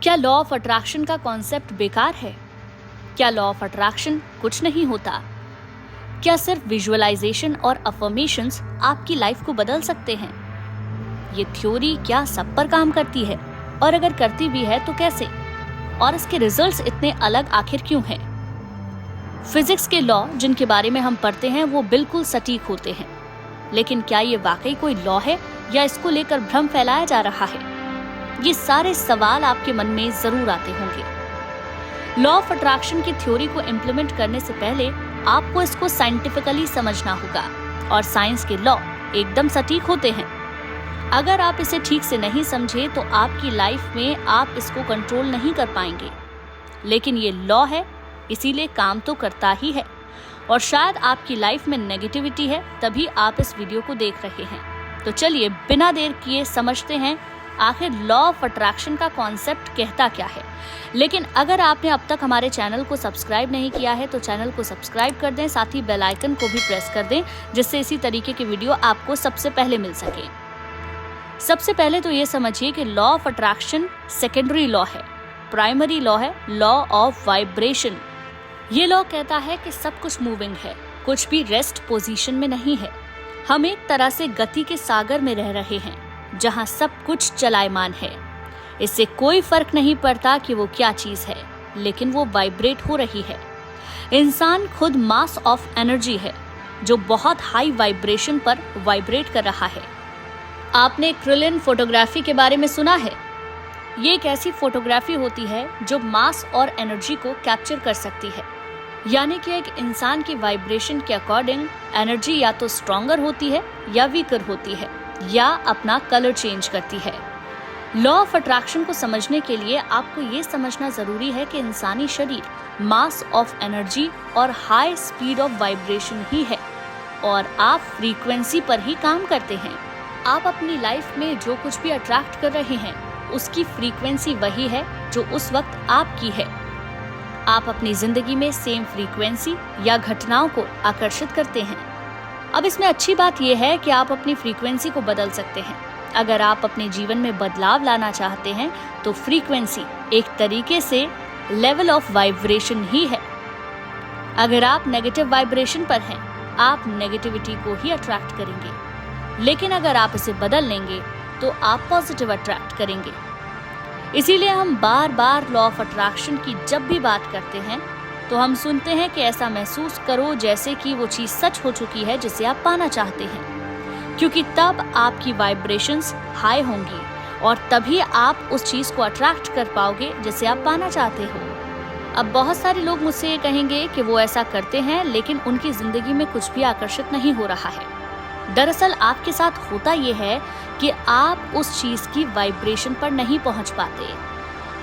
क्या law of attraction का concept बेकार है? क्या लॉ ऑफ अट्रैक्शन कुछ नहीं होता? क्या सिर्फ विजुअलाइजेशन और अफर्मेशंस आपकी लाइफ को बदल सकते हैं? ये थ्योरी क्या सब पर काम करती है? और अगर करती भी है तो कैसे? और इसके रिजल्ट्स इतने अलग आखिर क्यों हैं? फिजिक्स के लॉ जिनके बारे में हम पढ़ते हैं वो बिल्कुल सटीक होते हैं, लेकिन क्या ये वाकई कोई लॉ है या इसको लेकर भ्रम फैलाया जा रहा है? ये सारे सवाल आपके मन में जरूर आते होंगे। लॉ ऑफ अट्रैक्शन की थ्योरी को इम्प्लीमेंट करने से पहले आपको इसको साइंटिफिकली समझना होगा, और साइंस के लॉ एकदम सटीक होते हैं। अगर आप इसे ठीक से नहीं समझे तो आपकी लाइफ में आप इसको कंट्रोल नहीं कर पाएंगे। लेकिन ये लॉ है, इसीलिए काम तो करता ही है। और शायद आपकी लाइफ में नेगेटिविटी है, तभी आप इस वीडियो को देख रहे हैं। तो चलिए बिना देर किए समझते हैं आखिर लॉ ऑफ अट्रैक्शन का कॉन्सेप्ट कहता क्या है। लेकिन अगर आपने अब तक हमारे चैनल को सब्सक्राइब नहीं किया है तो चैनल को सब्सक्राइब कर दें, साथ ही बेल आइकन को भी प्रेस कर दें, जिससे इसी तरीके की वीडियो आपको सबसे पहले मिल सके। सबसे पहले तो ये समझिए कि law of attraction secondary law है। प्राइमरी लॉ है लॉ ऑफ वाइब्रेशन। ये लॉ कहता है कि सब कुछ मूविंग है, कुछ भी रेस्ट पोजीशन में नहीं है। हम एक तरह से गति के सागर में रह रहे हैं, जहां सब कुछ चलायमान है। इससे कोई फर्क नहीं पड़ता कि वो क्या चीज है, लेकिन वो वाइब्रेट हो रही है। इंसान खुद मास ऑफ एनर्जी है, जो बहुत हाई वाइब्रेशन पर वाइब्रेट कर रहा है। आपने क्रिलिन फोटोग्राफी के बारे में सुना है? ये एक ऐसी फोटोग्राफी होती है जो मास और एनर्जी को कैप्चर कर सकती है। यानी कि एक इंसान की वाइब्रेशन के अकॉर्डिंग एनर्जी या तो स्ट्रॉन्गर होती है या वीकर होती है, या अपना कलर चेंज करती है। लॉ ऑफ अट्रैक्शन को समझने के लिए आपको ये समझना जरूरी है कि इंसानी शरीर मास ऑफ एनर्जी और हाई स्पीड ऑफ वाइब्रेशन ही है, और आप फ्रीक्वेंसी पर ही काम करते हैं। आप अपनी लाइफ में जो कुछ भी अट्रैक्ट कर रहे हैं उसकी फ्रीक्वेंसी वही है जो उस वक्त आपकी है। आप अपनी जिंदगी में सेम फ्रीक्वेंसी या घटनाओं को आकर्षित करते हैं। अब इसमें अच्छी बात यह है कि आप अपनी फ्रीक्वेंसी को बदल सकते हैं। अगर आप अपने जीवन में बदलाव लाना चाहते हैं तो फ्रीक्वेंसी एक तरीके से लेवल ऑफ वाइब्रेशन ही है। अगर आप नेगेटिव वाइब्रेशन पर हैं, आप नेगेटिविटी को ही अट्रैक्ट करेंगे। लेकिन अगर आप इसे बदल लेंगे तो आप पॉजिटिव अट्रैक्ट करेंगे। इसीलिए हम बार बार लॉ ऑफ अट्रैक्शन की जब भी बात करते हैं तो हम सुनते हैं कि ऐसा महसूस करो जैसे कि वो चीज सच हो चुकी है जिसे आप पाना चाहते हैं, क्योंकि तब आपकी वाइब्रेशंस हाई होंगी और तभी आप उस चीज को अट्रैक्ट कर पाओगे जिसे आप पाना चाहते हो। अब बहुत सारे लोग मुझसे ये कहेंगे कि वो ऐसा करते हैं, लेकिन उनकी जिंदगी में कुछ भी आकर्षित नहीं हो रहा है। दरअसल आपके साथ होता ये है कि आप उस चीज की वाइब्रेशन पर नहीं पहुंच पाते।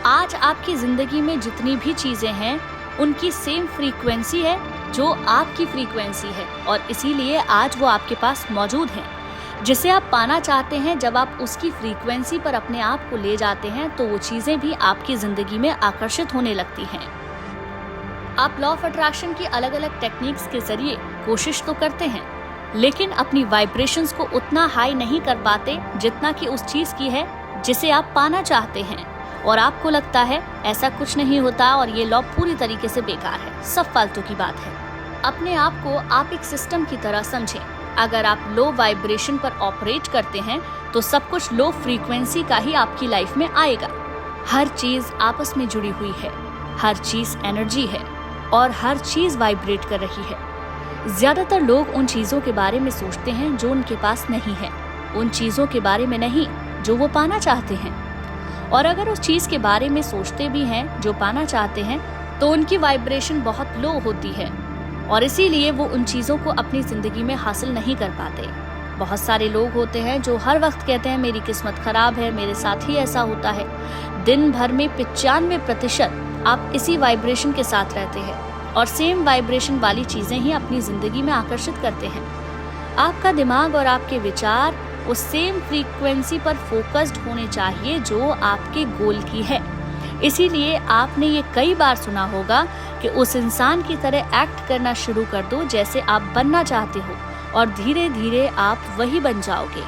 आज आपकी जिंदगी में जितनी भी चीजें हैं उनकी सेम फ्रीक्वेंसी है जो आपकी फ्रीक्वेंसी है, और इसीलिए आज वो आपके पास मौजूद हैं। जिसे आप पाना चाहते हैं, जब आप उसकी फ्रीक्वेंसी पर अपने आप को ले जाते हैं तो वो चीजें भी आपकी जिंदगी में आकर्षित होने लगती हैं। आप लॉ ऑफ अट्रैक्शन की अलग अलग टेक्निक्स के जरिए कोशिश तो करते हैं, लेकिन अपनी वाइब्रेशंस को उतना हाई नहीं कर पाते जितना कि उस चीज की है जिसे आप पाना चाहते हैं। और आपको लगता है ऐसा कुछ नहीं होता और ये लॉ पूरी तरीके से बेकार है, सब फालतू की बात है। अपने आप को आप एक सिस्टम की तरह समझें। अगर आप लो वाइब्रेशन पर ऑपरेट करते हैं तो सब कुछ लो फ्रीक्वेंसी का ही आपकी लाइफ में आएगा। हर चीज आपस में जुड़ी हुई है, हर चीज एनर्जी है और हर चीज वाइब्रेट कर रही है। ज्यादातर लोग उन चीजों के बारे में सोचते हैं जो उनके पास नहीं है, उन चीजों के बारे में नहीं जो वो पाना चाहते हैं। और अगर उस चीज के बारे में सोचते भी हैं जो पाना चाहते हैं तो उनकी वाइब्रेशन बहुत लो होती है, और इसीलिए वो उन चीजों को अपनी जिंदगी में हासिल नहीं कर पाते। बहुत सारे लोग होते हैं जो हर वक्त कहते हैं मेरी किस्मत खराब है, मेरे साथ ही ऐसा होता है। दिन भर में 95% आप इसी वाइब्रेशन के साथ रहते हैं और सेम वाइब्रेशन वाली चीजें ही अपनी जिंदगी में आकर्षित करते हैं। आपका दिमाग और आपके विचार उस सेम फ्रीक्वेंसी पर फोकस्ड होने चाहिए जो आपके गोल की है। इसीलिए आपने ये कई बार सुना होगा कि उस इंसान की तरह एक्ट करना शुरू कर दो जैसे आप बनना चाहते हो, और धीरे धीरे आप वही बन जाओगे।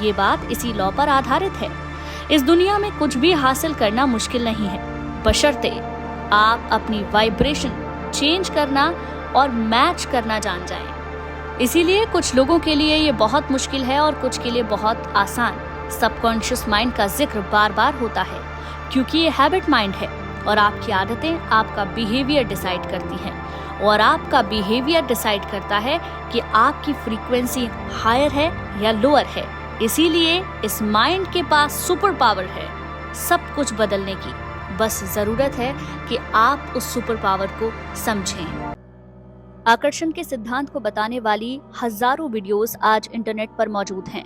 ये बात इसी लॉ पर आधारित है। इस दुनिया में कुछ भी हासिल करना मुश्किल नहीं है, बशर्ते आप अपनी वाइब्रेशन चेंज करना और मैच करना जान जाएं। इसीलिए कुछ लोगों के लिए ये बहुत मुश्किल है और कुछ के लिए बहुत आसान। सबकॉन्शियस माइंड का जिक्र बार बार होता है क्योंकि ये हैबिट माइंड है और आपकी आदतें आपका बिहेवियर डिसाइड करती हैं और आपका बिहेवियर डिसाइड करता है कि आपकी फ्रीक्वेंसी हायर है या लोअर है। इसीलिए इस माइंड के पास सुपर पावर है सब कुछ बदलने की, बस जरूरत है कि आप उस सुपर पावर को समझें। आकर्षण के सिद्धांत को बताने वाली हजारों वीडियोस आज इंटरनेट पर मौजूद हैं।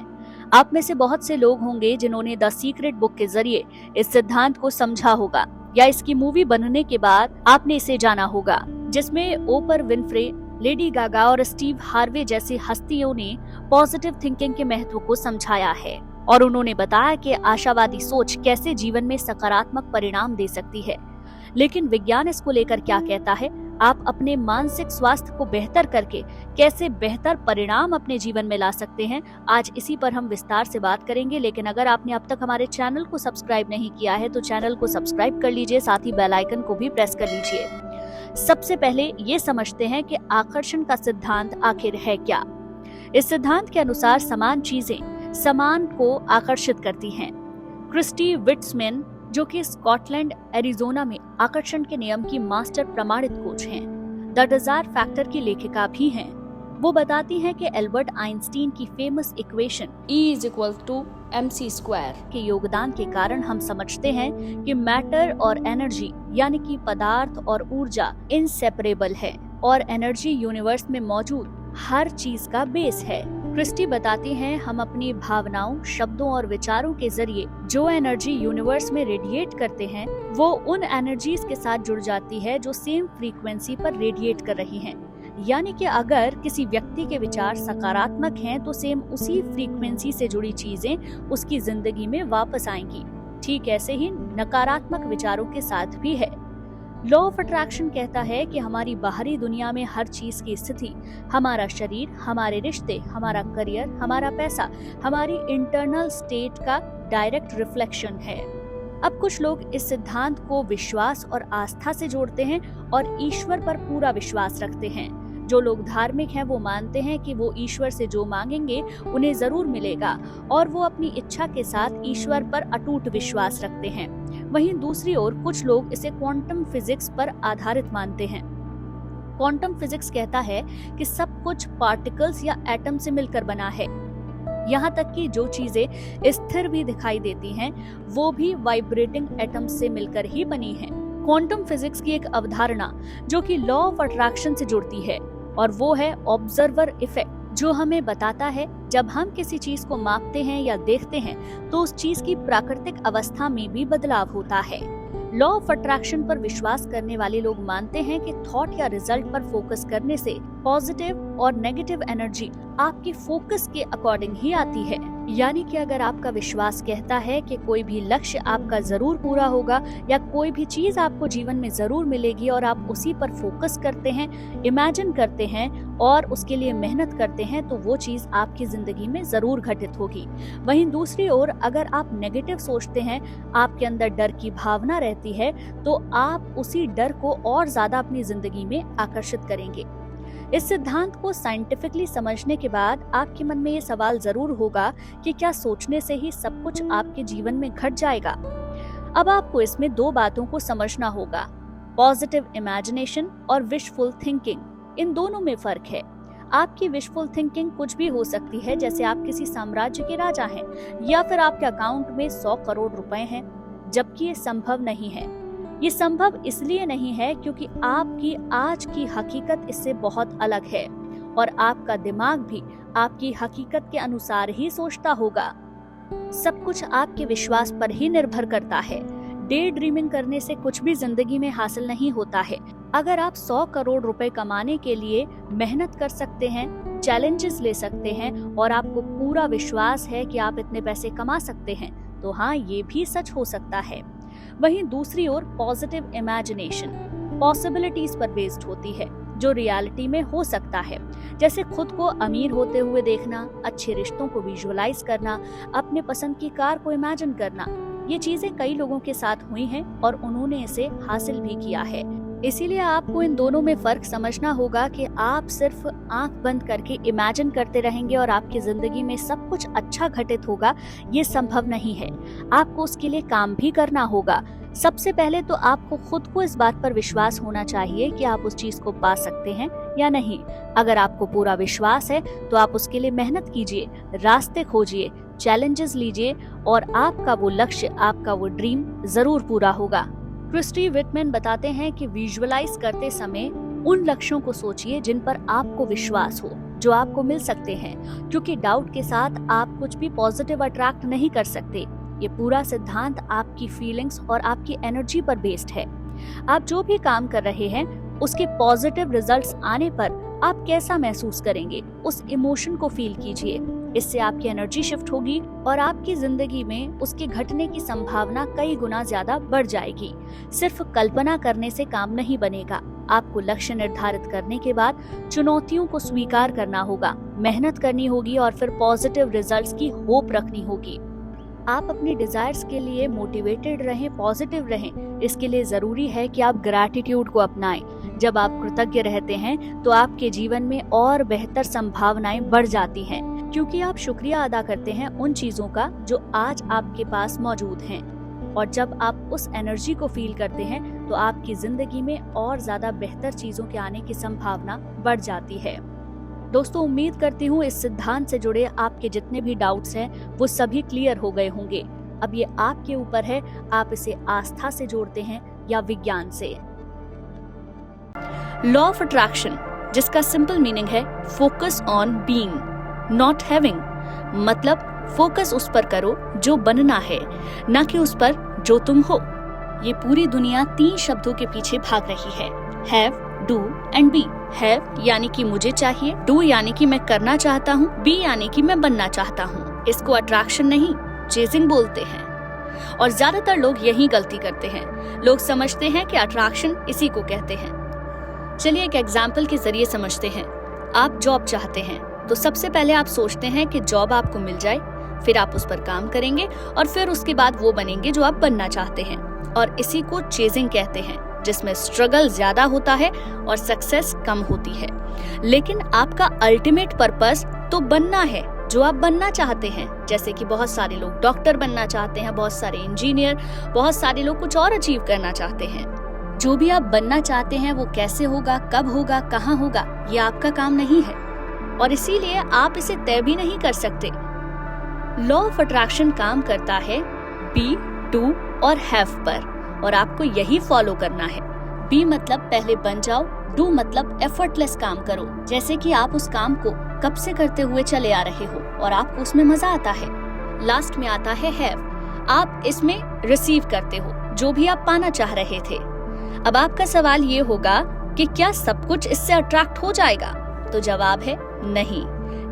आप में से बहुत से लोग होंगे जिन्होंने द सीक्रेट बुक के जरिए इस सिद्धांत को समझा होगा या इसकी मूवी बनने के बाद आपने इसे जाना होगा, जिसमें ओपर विनफ्रे, लेडी गागा और स्टीव हार्वे जैसी हस्तियों ने पॉजिटिव थिंकिंग के महत्व को समझाया है और उन्होंने बताया कि आशावादी सोच कैसे जीवन में सकारात्मक परिणाम दे सकती है। लेकिन विज्ञान इसको लेकर क्या कहता है? आप अपने मानसिक स्वास्थ्य को बेहतर करके कैसे बेहतर परिणाम अपने जीवन में ला सकते हैं, आज इसी पर हम विस्तार से बात करेंगे। लेकिन अगर आपने अब तक हमारे चैनल को सब्सक्राइब नहीं किया है तो चैनल को सब्सक्राइब कर लीजिए, साथ ही बेल आइकन को भी प्रेस कर लीजिए। सबसे पहले ये समझते हैं कि आकर्षण का सिद्धांत आखिर है क्या। इस सिद्धांत के अनुसार समान चीजें समान को आकर्षित करती हैं। क्रिस्टी विट्समैन, जो कि स्कॉटलैंड एरिजोना में आकर्षण के नियम की मास्टर प्रमाणित कोच हैं, द डिजायर फैक्टर की लेखिका भी हैं। वो बताती हैं कि एल्बर्ट आइंस्टीन की फेमस इक्वेशन E=mc² के योगदान के कारण हम समझते हैं कि मैटर और एनर्जी यानी कि पदार्थ और ऊर्जा इनसेपरेबल है और एनर्जी यूनिवर्स में मौजूद हर चीज का बेस है। क्रिस्टी बताती हैं, हम अपनी भावनाओं, शब्दों और विचारों के जरिए जो एनर्जी यूनिवर्स में रेडिएट करते हैं वो उन एनर्जीज के साथ जुड़ जाती है जो सेम फ्रीक्वेंसी पर रेडिएट कर रही हैं। यानी कि अगर किसी व्यक्ति के विचार सकारात्मक हैं तो सेम उसी फ्रीक्वेंसी से जुड़ी चीजें उसकी जिंदगी में वापस आएंगी। ठीक ऐसे ही नकारात्मक विचारों के साथ भी है। लॉ ऑफ अट्रैक्शन कहता है कि हमारी बाहरी दुनिया में हर चीज की स्थिति, हमारा शरीर, हमारे रिश्ते, हमारा करियर, हमारा पैसा, हमारी इंटरनल स्टेट का डायरेक्ट रिफ्लेक्शन है। अब कुछ लोग इस सिद्धांत को विश्वास और आस्था से जोड़ते हैं और ईश्वर पर पूरा विश्वास रखते हैं। जो लोग धार्मिक हैं वो मानते हैं कि वो ईश्वर से जो मांगेंगे उन्हें जरूर मिलेगा और वो अपनी इच्छा के साथ ईश्वर पर अटूट विश्वास रखते हैं। वहीं दूसरी ओर कुछ लोग इसे क्वांटम फिजिक्स पर आधारित मानते हैं। क्वांटम फिजिक्स कहता है कि सब कुछ पार्टिकल्स या एटम से मिलकर बना है। यहाँ तक कि जो चीजें स्थिर भी दिखाई देती हैं, वो भी वाइब्रेटिंग एटम्स से मिलकर ही बनी हैं। क्वांटम फिजिक्स की एक अवधारणा जो कि लॉ ऑफ अट्रैक्शन से जुड़ती है और वो है ऑब्जर्वर इफेक्ट, जो हमें बताता है जब हम किसी चीज को मापते हैं या देखते हैं तो उस चीज की प्राकृतिक अवस्था में भी बदलाव होता है। लॉ ऑफ अट्रैक्शन पर विश्वास करने वाले लोग मानते हैं कि थॉट या रिजल्ट पर फोकस करने से पॉजिटिव और नेगेटिव एनर्जी आपकी फोकस के अकॉर्डिंग ही आती है। यानी कि अगर आपका विश्वास कहता है कि कोई भी लक्ष्य आपका जरूर पूरा होगा या कोई भी चीज आपको जीवन में जरूर मिलेगी और आप उसी पर फोकस करते हैं, इमेजिन करते हैं और उसके लिए मेहनत करते हैं तो वो चीज आपकी जिंदगी में जरूर घटित होगी। वहीं दूसरी ओर अगर आप नेगेटिव सोचते हैं, आपके अंदर डर की भावना रहती है, तो आप उसी डर को और ज्यादा अपनी जिंदगी में आकर्षित करेंगे। इस सिद्धांत को साइंटिफिकली समझने के बाद आपके मन में ये सवाल जरूर होगा कि क्या सोचने से ही सब कुछ आपके जीवन में घट जाएगा? अब आपको इसमें दो बातों को समझना होगा, पॉजिटिव इमेजिनेशन और विशफुल थिंकिंग। इन दोनों में फर्क है। आपकी विशफुल थिंकिंग कुछ भी हो सकती है, जैसे आप किसी साम्राज्य के राजा हैं या फिर आपके अकाउंट में 100 करोड़ रुपए हैं, जबकि ये संभव नहीं है। ये संभव इसलिए नहीं है क्योंकि आपकी आज की हकीकत इससे बहुत अलग है और आपका दिमाग भी आपकी हकीकत के अनुसार ही सोचता होगा। सब कुछ आपके विश्वास पर ही निर्भर करता है। डे ड्रीमिंग करने से कुछ भी जिंदगी में हासिल नहीं होता है। अगर आप 100 करोड़ रुपए कमाने के लिए मेहनत कर सकते हैं, चैलेंजेस ले सकते हैं और आपको पूरा विश्वास है कि आप इतने पैसे कमा सकते हैं, तो हाँ, ये भी सच हो सकता है। वहीं दूसरी ओर पॉजिटिव इमेजिनेशन पॉसिबिलिटीज पर बेस्ड होती है, जो रियलिटी में हो सकता है, जैसे खुद को अमीर होते हुए देखना, अच्छे रिश्तों को विजुअलाइज करना, अपने पसंद की कार को इमेजिन करना। ये चीजें कई लोगों के साथ हुई हैं और उन्होंने इसे हासिल भी किया है। इसीलिए आपको इन दोनों में फर्क समझना होगा कि आप सिर्फ आंख बंद करके इमेजिन करते रहेंगे और आपकी जिंदगी में सब कुछ अच्छा घटित होगा, ये संभव नहीं है। आपको उसके लिए काम भी करना होगा। सबसे पहले तो आपको खुद को इस बात पर विश्वास होना चाहिए कि आप उस चीज को पा सकते हैं या नहीं। अगर आपको पूरा विश्वास है तो आप उसके लिए मेहनत कीजिए, रास्ते खोजिए, चैलेंजेस लीजिए और आपका वो लक्ष्य, आपका वो ड्रीम जरूर पूरा होगा। क्रिस्टी विटमैन बताते हैं कि विजुअलाइज करते समय उन लक्ष्यों को सोचिए जिन पर आपको विश्वास हो, जो आपको मिल सकते हैं, क्योंकि डाउट के साथ आप कुछ भी पॉजिटिव अट्रैक्ट नहीं कर सकते। ये पूरा सिद्धांत आपकी फीलिंग्स और आपकी एनर्जी पर बेस्ड है। आप जो भी काम कर रहे हैं उसके पॉजिटिव रिजल्ट्स आने पर आप कैसा महसूस करेंगे, उस इमोशन को फील कीजिए। इससे आपकी एनर्जी शिफ्ट होगी और आपकी जिंदगी में उसके घटने की संभावना कई गुना ज्यादा बढ़ जाएगी। सिर्फ कल्पना करने से काम नहीं बनेगा। आपको लक्ष्य निर्धारित करने के बाद चुनौतियों को स्वीकार करना होगा, मेहनत करनी होगी और फिर पॉजिटिव रिजल्ट्स की होप रखनी होगी। आप अपने डिजायर्स के लिए मोटिवेटेड रहें, पॉजिटिव रहें। इसके लिए जरूरी है कि आप ग्रैटिट्यूड को अपनाएं। जब आप कृतज्ञ रहते हैं तो आपके जीवन में और बेहतर संभावनाएं बढ़ जाती हैं, क्योंकि आप शुक्रिया अदा करते हैं उन चीजों का जो आज आपके पास मौजूद हैं। और जब आप उस एनर्जी को फील करते हैं तो आपकी जिंदगी में और ज्यादा बेहतर चीजों के आने की संभावना बढ़ जाती है। दोस्तों, उम्मीद करती हूँ इस सिद्धांत से जुड़े आपके जितने भी डाउट्स हैं वो सभी क्लियर हो गए होंगे। अब ये आपके ऊपर है, आप इसे आस्था से जोड़ते हैं या विज्ञान से। लॉ ऑफ अट्रैक्शन, जिसका सिंपल मीनिंग है focus on being not having, मतलब फोकस उस पर करो जो बनना है, न कि उस पर जो तुम हो। ये पूरी दुनिया 3 शब्दों के पीछे भाग रही है, have, do and be. Have यानी कि मुझे चाहिए, डू यानी कि मैं करना चाहता हूँ, बी यानी कि मैं बनना चाहता हूँ। इसको अट्रैक्शन नहीं, चेजिंग बोलते हैं। और ज्यादातर लोग यही गलती करते हैं। लोग समझते हैं कि अट्रैक्शन इसी को कहते हैं। चलिए एक एग्जाम्पल के जरिए समझते हैं। आप जॉब चाहते हैं तो सबसे पहले आप सोचते हैं कि जॉब आपको मिल जाए, फिर आप उस पर काम करेंगे और फिर उसके बाद वो बनेंगे जो आप बनना चाहते हैं। और इसी को चेजिंग कहते हैं, जिसमें स्ट्रगल ज्यादा होता है और सक्सेस कम होती है। लेकिन आपका अल्टीमेट पर्पस तो बनना है जो आप बनना चाहते हैं। जैसे कि बहुत सारे लोग डॉक्टर बनना चाहते हैं, बहुत सारे इंजीनियर, बहुत सारे लोग कुछ और अचीव करना चाहते हैं। जो भी आप बनना चाहते हैं वो कैसे होगा, कब होगा, कहाँ होगा, ये आपका काम नहीं है और इसीलिए आप इसे तय भी नहीं कर सकते। लॉ ऑफ अट्रैक्शन काम करता है बी, डू और हैव पर, और आपको यही फॉलो करना है। बी मतलब पहले बन जाओ, डू मतलब एफर्टलेस काम करो, जैसे कि आप उस काम को कब से करते हुए चले आ रहे हो और आपको उसमें मजा आता है। लास्ट में आता है हैव, आप इसमें रिसीव करते हो जो भी आप पाना चाह रहे थे। अब आपका सवाल ये होगा कि क्या सब कुछ इससे अट्रैक्ट हो जाएगा? तो जवाब है नहीं।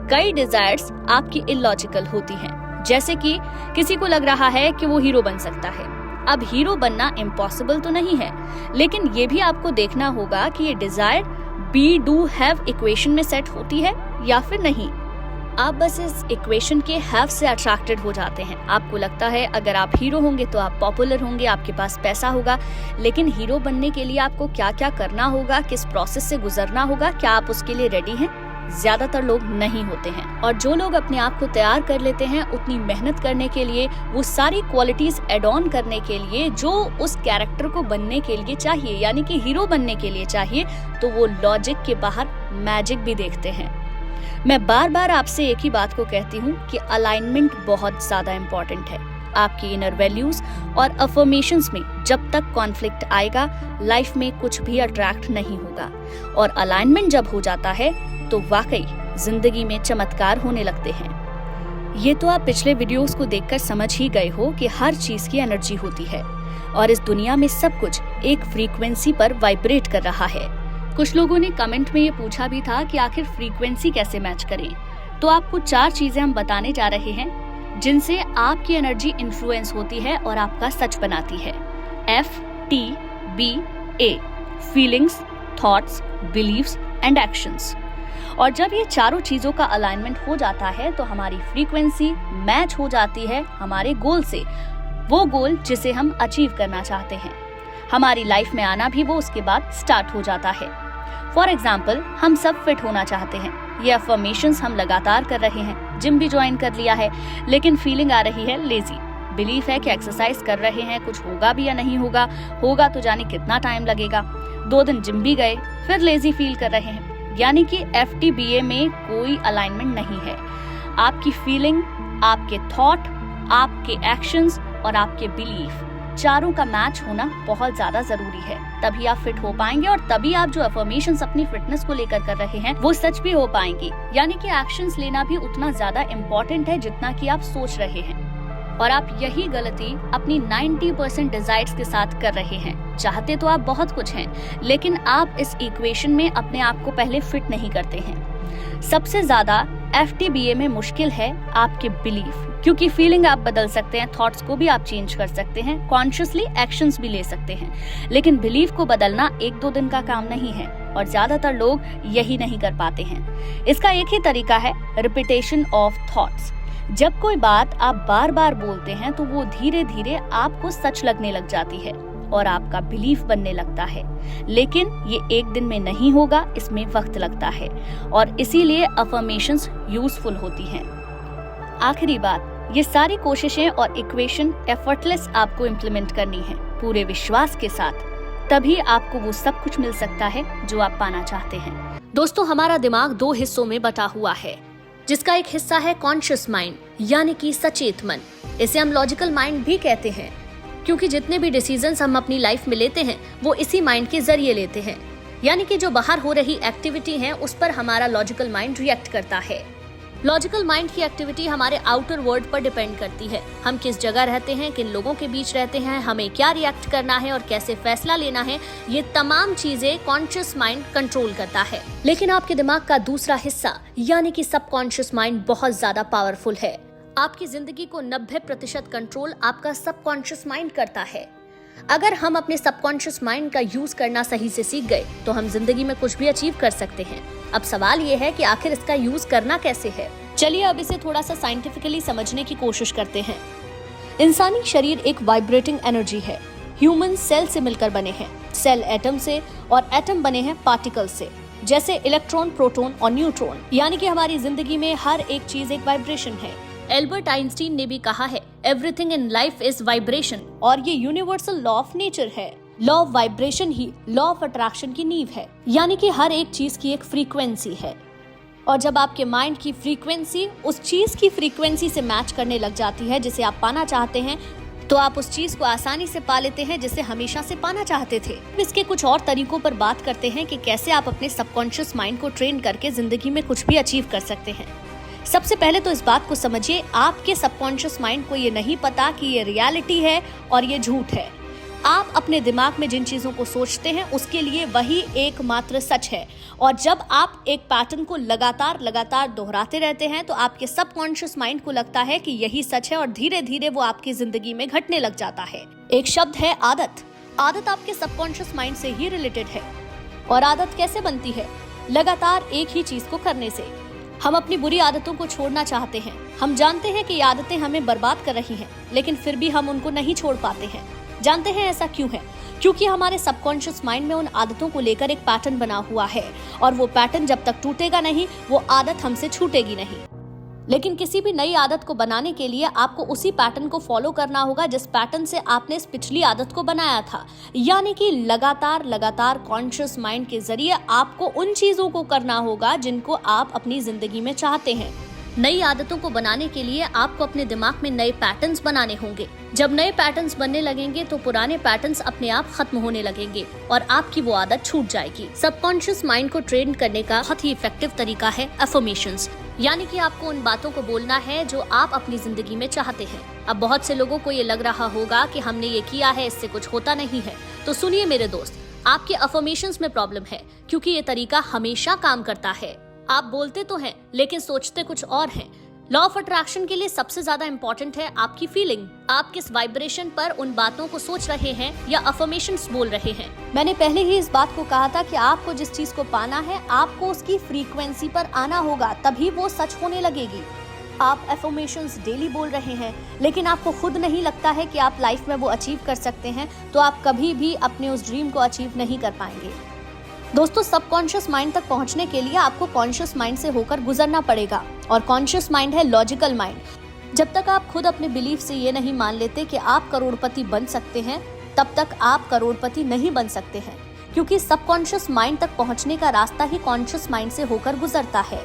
कई डिजायर्स आपकी इलॉजिकल होती हैं, जैसे कि किसी को लग रहा है कि वो हीरो बन सकता है। अब हीरो बनना इम्पॉसिबल तो नहीं है, लेकिन ये भी आपको देखना होगा कि ये desire be, do, have equation में सेट होती है या फिर नहीं। आप बस इस इक्वेशन के हैव से अट्रैक्टेड हो जाते हैं। आपको लगता है अगर आप हीरो होंगे तो आप पॉपुलर होंगे, आपके पास पैसा होगा, लेकिन हीरो बनने के लिए आपको क्या क्या करना होगा, किस प्रोसेस से गुजरना होगा, क्या आप उसके लिए रेडी हैं? ज्यादातर लोग नहीं होते हैं। और जो लोग अपने आप को तैयार कर लेते हैं उतनी मेहनत करने के लिए, वो सारी क्वालिटीज एड ऑन करने के लिए जो उस कैरेक्टर को बनने के लिए चाहिए, यानी कि हीरो बनने के लिए चाहिए, तो वो लॉजिक के बाहर मैजिक भी देखते हैं। मैं बार बार आपसे एक ही बात को कहती हूँ कि अलाइनमेंट बहुत ज्यादा इम्पोर्टेंट है। आपकी इनर वैल्यूज और अफर्मेशंस में जब तक कॉन्फ्लिक्ट आएगा, लाइफ में कुछ भी अट्रैक्ट नहीं होगा। और अलाइनमेंट जब हो जाता है तो वाकई जिंदगी में चमत्कार होने लगते हैं। ये तो आप पिछले वीडियोस को देखकर समझ ही गए हो कि हर चीज की एनर्जी होती है और इस दुनिया में सब कुछ एक फ्रीक्वेंसी पर वाइब्रेट कर रहा है। कुछ लोगों ने कमेंट में ये पूछा भी था कि आखिर फ्रीक्वेंसी कैसे मैच करें। तो आपको 4 चीजें हम बताने जा रहे हैं जिनसे आपकी एनर्जी इन्फ्लुएंस होती है और आपका सच बनाती है। FTBA, feelings, thoughts, believes and actions. और जब ये चारों चीजों का अलाइनमेंट हो जाता है तो हमारी फ्रीक्वेंसी मैच हो जाती है हमारे गोल से वो गोल जिसे हम अचीव करना चाहते हैं, हमारी लाइफ में आना भी वो उसके बाद स्टार्ट हो जाता है। फॉर एग्जाम्पल, हम सब फिट होना चाहते हैं, ये अफर्मेशंस हम लगातार कर रहे हैं, जिम भी ज्वाइन कर लिया है, लेकिन फीलिंग आ रही है लेजी। बिलीफ है कि एक्सरसाइज कर रहे हैं, कुछ होगा भी या नहीं होगा, होगा तो जाने कितना टाइम लगेगा। 2 दिन जिम भी गए, फिर लेजी फील कर रहे हैं। यानी कि FTBA में कोई अलाइनमेंट नहीं है। आपकी फीलिंग, आपके थॉट, आपके एक्शंस और आपके बिलीफ, चारों का मैच होना बहुत ज्यादा जरूरी है। तभी आप फिट हो पाएंगे और तभी आप जो अफर्मेशंस अपनी फिटनेस को लेकर कर रहे हैं वो सच भी हो पाएंगी। यानी कि एक्शंस लेना भी उतना ज्यादा इम्पोर्टेंट है जितना कि आप सोच रहे हैं। और आप यही गलती अपनी 90% डिजायर्स के साथ कर रहे हैं। चाहते तो आप बहुत कुछ हैं, लेकिन आप इस इक्वेशन में अपने आप को पहले फिट नहीं करते हैं। सबसे ज्यादा FTBA में मुश्किल है आपके बिलीफ, क्योंकि फीलिंग आप बदल सकते हैं, थॉट्स को भी आप चेंज कर सकते हैं, कॉन्शियसली एक्शंस भी ले सकते हैं, लेकिन बिलीफ को बदलना 1-2 दिन का काम नहीं है और ज्यादातर लोग यही नहीं कर पाते हैं। इसका एक ही तरीका है, रिपीटेशन ऑफ थॉट्स। जब कोई बात आप बार बार बोलते हैं तो वो धीरे धीरे आपको सच लगने लग जाती है और आपका बिलीफ बनने लगता है। लेकिन ये 1 दिन में नहीं होगा, इसमें वक्त लगता है और इसीलिए अफर्मेशंस यूजफुल होती हैं। आखिरी बात, ये सारी कोशिशें और इक्वेशन एफर्टलेस आपको इम्प्लीमेंट करनी है, पूरे विश्वास के साथ। तभी आपको वो सब कुछ मिल सकता है जो आप पाना चाहते हैं। दोस्तों, हमारा दिमाग 2 हिस्सों में बटा हुआ है, जिसका एक हिस्सा है कॉन्शियस माइंड, यानी कि सचेत मन। इसे हम लॉजिकल माइंड भी कहते हैं, क्योंकि जितने भी डिसीजंस हम अपनी लाइफ में लेते हैं वो इसी माइंड के जरिए लेते हैं। यानी कि जो बाहर हो रही एक्टिविटी है उस पर हमारा लॉजिकल माइंड रिएक्ट करता है। लॉजिकल माइंड की एक्टिविटी हमारे आउटर वर्ल्ड पर डिपेंड करती है। हम किस जगह रहते हैं, किन लोगों के बीच रहते हैं, हमें क्या रिएक्ट करना है और कैसे फैसला लेना है, ये तमाम चीजें कॉन्शियस माइंड कंट्रोल करता है। लेकिन आपके दिमाग का दूसरा हिस्सा यानी कि सबकॉन्शियस माइंड बहुत ज्यादा पावरफुल है। आपकी जिंदगी को 90% कंट्रोल आपका सबकॉन्शियस माइंड करता है। अगर हम अपने सबकॉन्शियस माइंड का यूज करना सही से सीख गए तो हम जिंदगी में कुछ भी अचीव कर सकते हैं। अब सवाल ये है कि आखिर इसका यूज करना कैसे है। चलिए अब इसे थोड़ा सा साइंटिफिकली समझने की कोशिश करते हैं। इंसानी शरीर एक वाइब्रेटिंग एनर्जी है। ह्यूमन सेल से मिलकर बने हैं, सेल एटम से और एटम बने हैं पार्टिकल से, जैसे इलेक्ट्रॉन, प्रोटॉन और न्यूट्रॉन। यानी कि हमारी जिंदगी में हर एक चीज एक वाइब्रेशन है। एल्बर्ट आइंस्टीन ने भी कहा है, everything in life is vibration, और ये यूनिवर्सल लॉ ऑफ नेचर है। Law of vibration he law of attraction की नींव है। यानी कि हर एक चीज की एक फ्रीक्वेंसी है, और जब आपके माइंड की फ्रीक्वेंसी उस चीज की फ्रीक्वेंसी से मैच करने लग जाती है जिसे आप पाना चाहते हैं, तो आप उस चीज को आसानी से पा लेते हैं जिसे हमेशा से पाना चाहते थे। इसके कुछ और तरीकों पर बात करते हैं कि कैसे आप अपने सबकॉन्शियस माइंड को ट्रेन करके जिंदगी में कुछ भी अचीव कर सकते हैं। सबसे पहले तो इस बात को समझिए, आपके सबकॉन्शियस माइंड को ये नहीं पता कि ये रियलिटी है और ये झूठ है। आप अपने दिमाग में जिन चीजों को सोचते हैं उसके लिए वही एकमात्र सच है, और जब आप एक पैटर्न को लगातार दोहराते रहते हैं तो आपके सबकॉन्शियस माइंड को लगता है कि यही सच है और धीरे धीरे वो आपकी जिंदगी में घटने लग जाता है। एक शब्द है आदत। आदत आपके सबकॉन्शियस माइंड से ही रिलेटेड है। और आदत कैसे बनती है? लगातार एक ही चीज को करने से। हम अपनी बुरी आदतों को छोड़ना चाहते हैं। हम जानते हैं कि ये आदतें हमें बर्बाद कर रही हैं, लेकिन फिर भी हम उनको नहीं छोड़ पाते हैं। जानते हैं ऐसा क्यों है? क्योंकि हमारे सबकॉन्शियस माइंड में उन आदतों को लेकर एक पैटर्न बना हुआ है, और वो पैटर्न जब तक टूटेगा नहीं, वो आदत हमसे छूटेगी नहीं। लेकिन किसी भी नई आदत को बनाने के लिए आपको उसी पैटर्न को फॉलो करना होगा जिस पैटर्न से आपने इस पिछली आदत को बनाया था। यानी कि लगातार कॉन्शियस माइंड के जरिए आपको उन चीजों को करना होगा जिनको आप अपनी जिंदगी में चाहते हैं। नई आदतों को बनाने के लिए आपको अपने दिमाग में नए पैटर्न्स बनाने होंगे। जब नए पैटर्न्स बनने लगेंगे तो पुराने पैटर्न्स अपने आप खत्म होने लगेंगे और आपकी वो आदत छूट जाएगी। सबकॉन्शियस माइंड को ट्रेन करने का बहुत ही इफेक्टिव तरीका है अफर्मेशंस। यानी कि आपको उन बातों को बोलना है जो आप अपनी जिंदगी में चाहते हैं। अब बहुत से लोगों को ये लग रहा होगा कि हमने ये किया है, इससे कुछ होता नहीं है। तो सुनिए मेरे दोस्त, आपके अफर्मेशंस में प्रॉब्लम है, क्योंकि ये तरीका हमेशा काम करता है। आप बोलते तो हैं लेकिन सोचते कुछ और हैं। लॉ ऑफ अट्रैक्शन के लिए सबसे ज्यादा इंपॉर्टेंट है आपकी फीलिंग। आप किस वाइब्रेशन पर उन बातों को सोच रहे हैं या अफर्मेशंस बोल रहे हैं। मैंने पहले ही इस बात को कहा था कि आपको जिस चीज को पाना है, आपको उसकी फ्रीक्वेंसी पर आना होगा, तभी वो सच होने लगेगी। आप एफर्मेशंस डेली बोल रहे हैं लेकिन आपको खुद नहीं लगता है कि आप लाइफ में वो अचीव कर सकते हैं, तो आप कभी भी अपने उस ड्रीम को अचीव नहीं कर पाएंगे। दोस्तों, सबकॉन्शियस माइंड तक पहुंचने के लिए आपको कॉन्शियस माइंड से होकर गुजरना पड़ेगा, और कॉन्शियस माइंड है लॉजिकल माइंड। जब तक आप खुद अपने बिलीफ से ये नहीं मान लेते कि आप करोड़पति बन सकते हैं, तब तक आप करोड़पति नहीं बन सकते हैं, क्योंकि सबकॉन्शियस माइंड तक पहुंचने का रास्ता ही कॉन्शियस माइंड से होकर गुजरता है।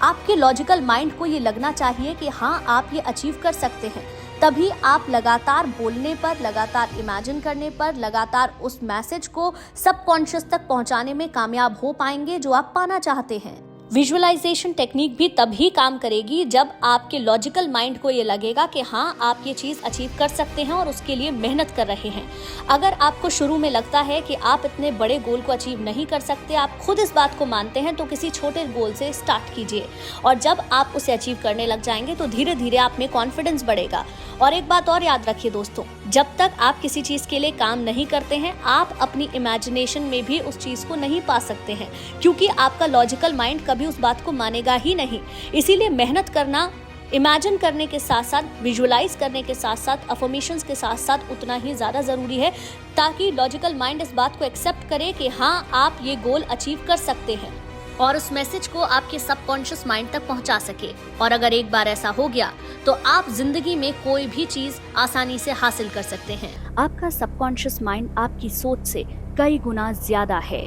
आपके लॉजिकल माइंड को ये लगना चाहिए कि हाँ, आप ये अचीव कर सकते हैं, तभी आप लगातार बोलने पर, लगातार इमेजिन करने पर, लगातार उस मैसेज को सबकॉन्शियस तक पहुंचाने में कामयाब हो पाएंगे जो आप पाना चाहते हैं। विजुअलाइजेशन टेक्निक भी तभी काम करेगी जब आपके लॉजिकल माइंड को ये लगेगा कि हाँ, आप ये चीज़ अचीव कर सकते हैं और उसके लिए मेहनत कर रहे हैं। अगर आपको शुरू में लगता है कि आप इतने बड़े गोल को अचीव नहीं कर सकते, आप खुद इस बात को मानते हैं, तो किसी छोटे गोल से स्टार्ट कीजिए, और जब आप उसे अचीव करने लग जाएंगे तो धीरे धीरे आप में कॉन्फिडेंस बढ़ेगा। और एक बात और याद रखिए दोस्तों, जब तक आप किसी चीज़ के लिए काम नहीं करते हैं, आप अपनी इमेजिनेशन में भी उस चीज़ को नहीं पा सकते हैं, क्योंकि आपका लॉजिकल माइंड कभी उस बात को मानेगा ही नहीं। इसीलिए मेहनत करना, इमेजिन करने के साथ साथ, विजुअलाइज करने के साथ साथ, अफर्मेशंस के साथ साथ उतना ही ज़्यादा ज़रूरी है, ताकि लॉजिकल माइंड इस बात को एक्सेप्ट करे कि हाँ, आप ये गोल अचीव कर सकते हैं और उस मैसेज को आपके सबकॉन्शियस माइंड तक पहुंचा सके। और अगर एक बार ऐसा हो गया तो आप जिंदगी में कोई भी चीज आसानी से हासिल कर सकते हैं। आपका सबकॉन्शियस माइंड आपकी सोच से कई गुना ज्यादा है।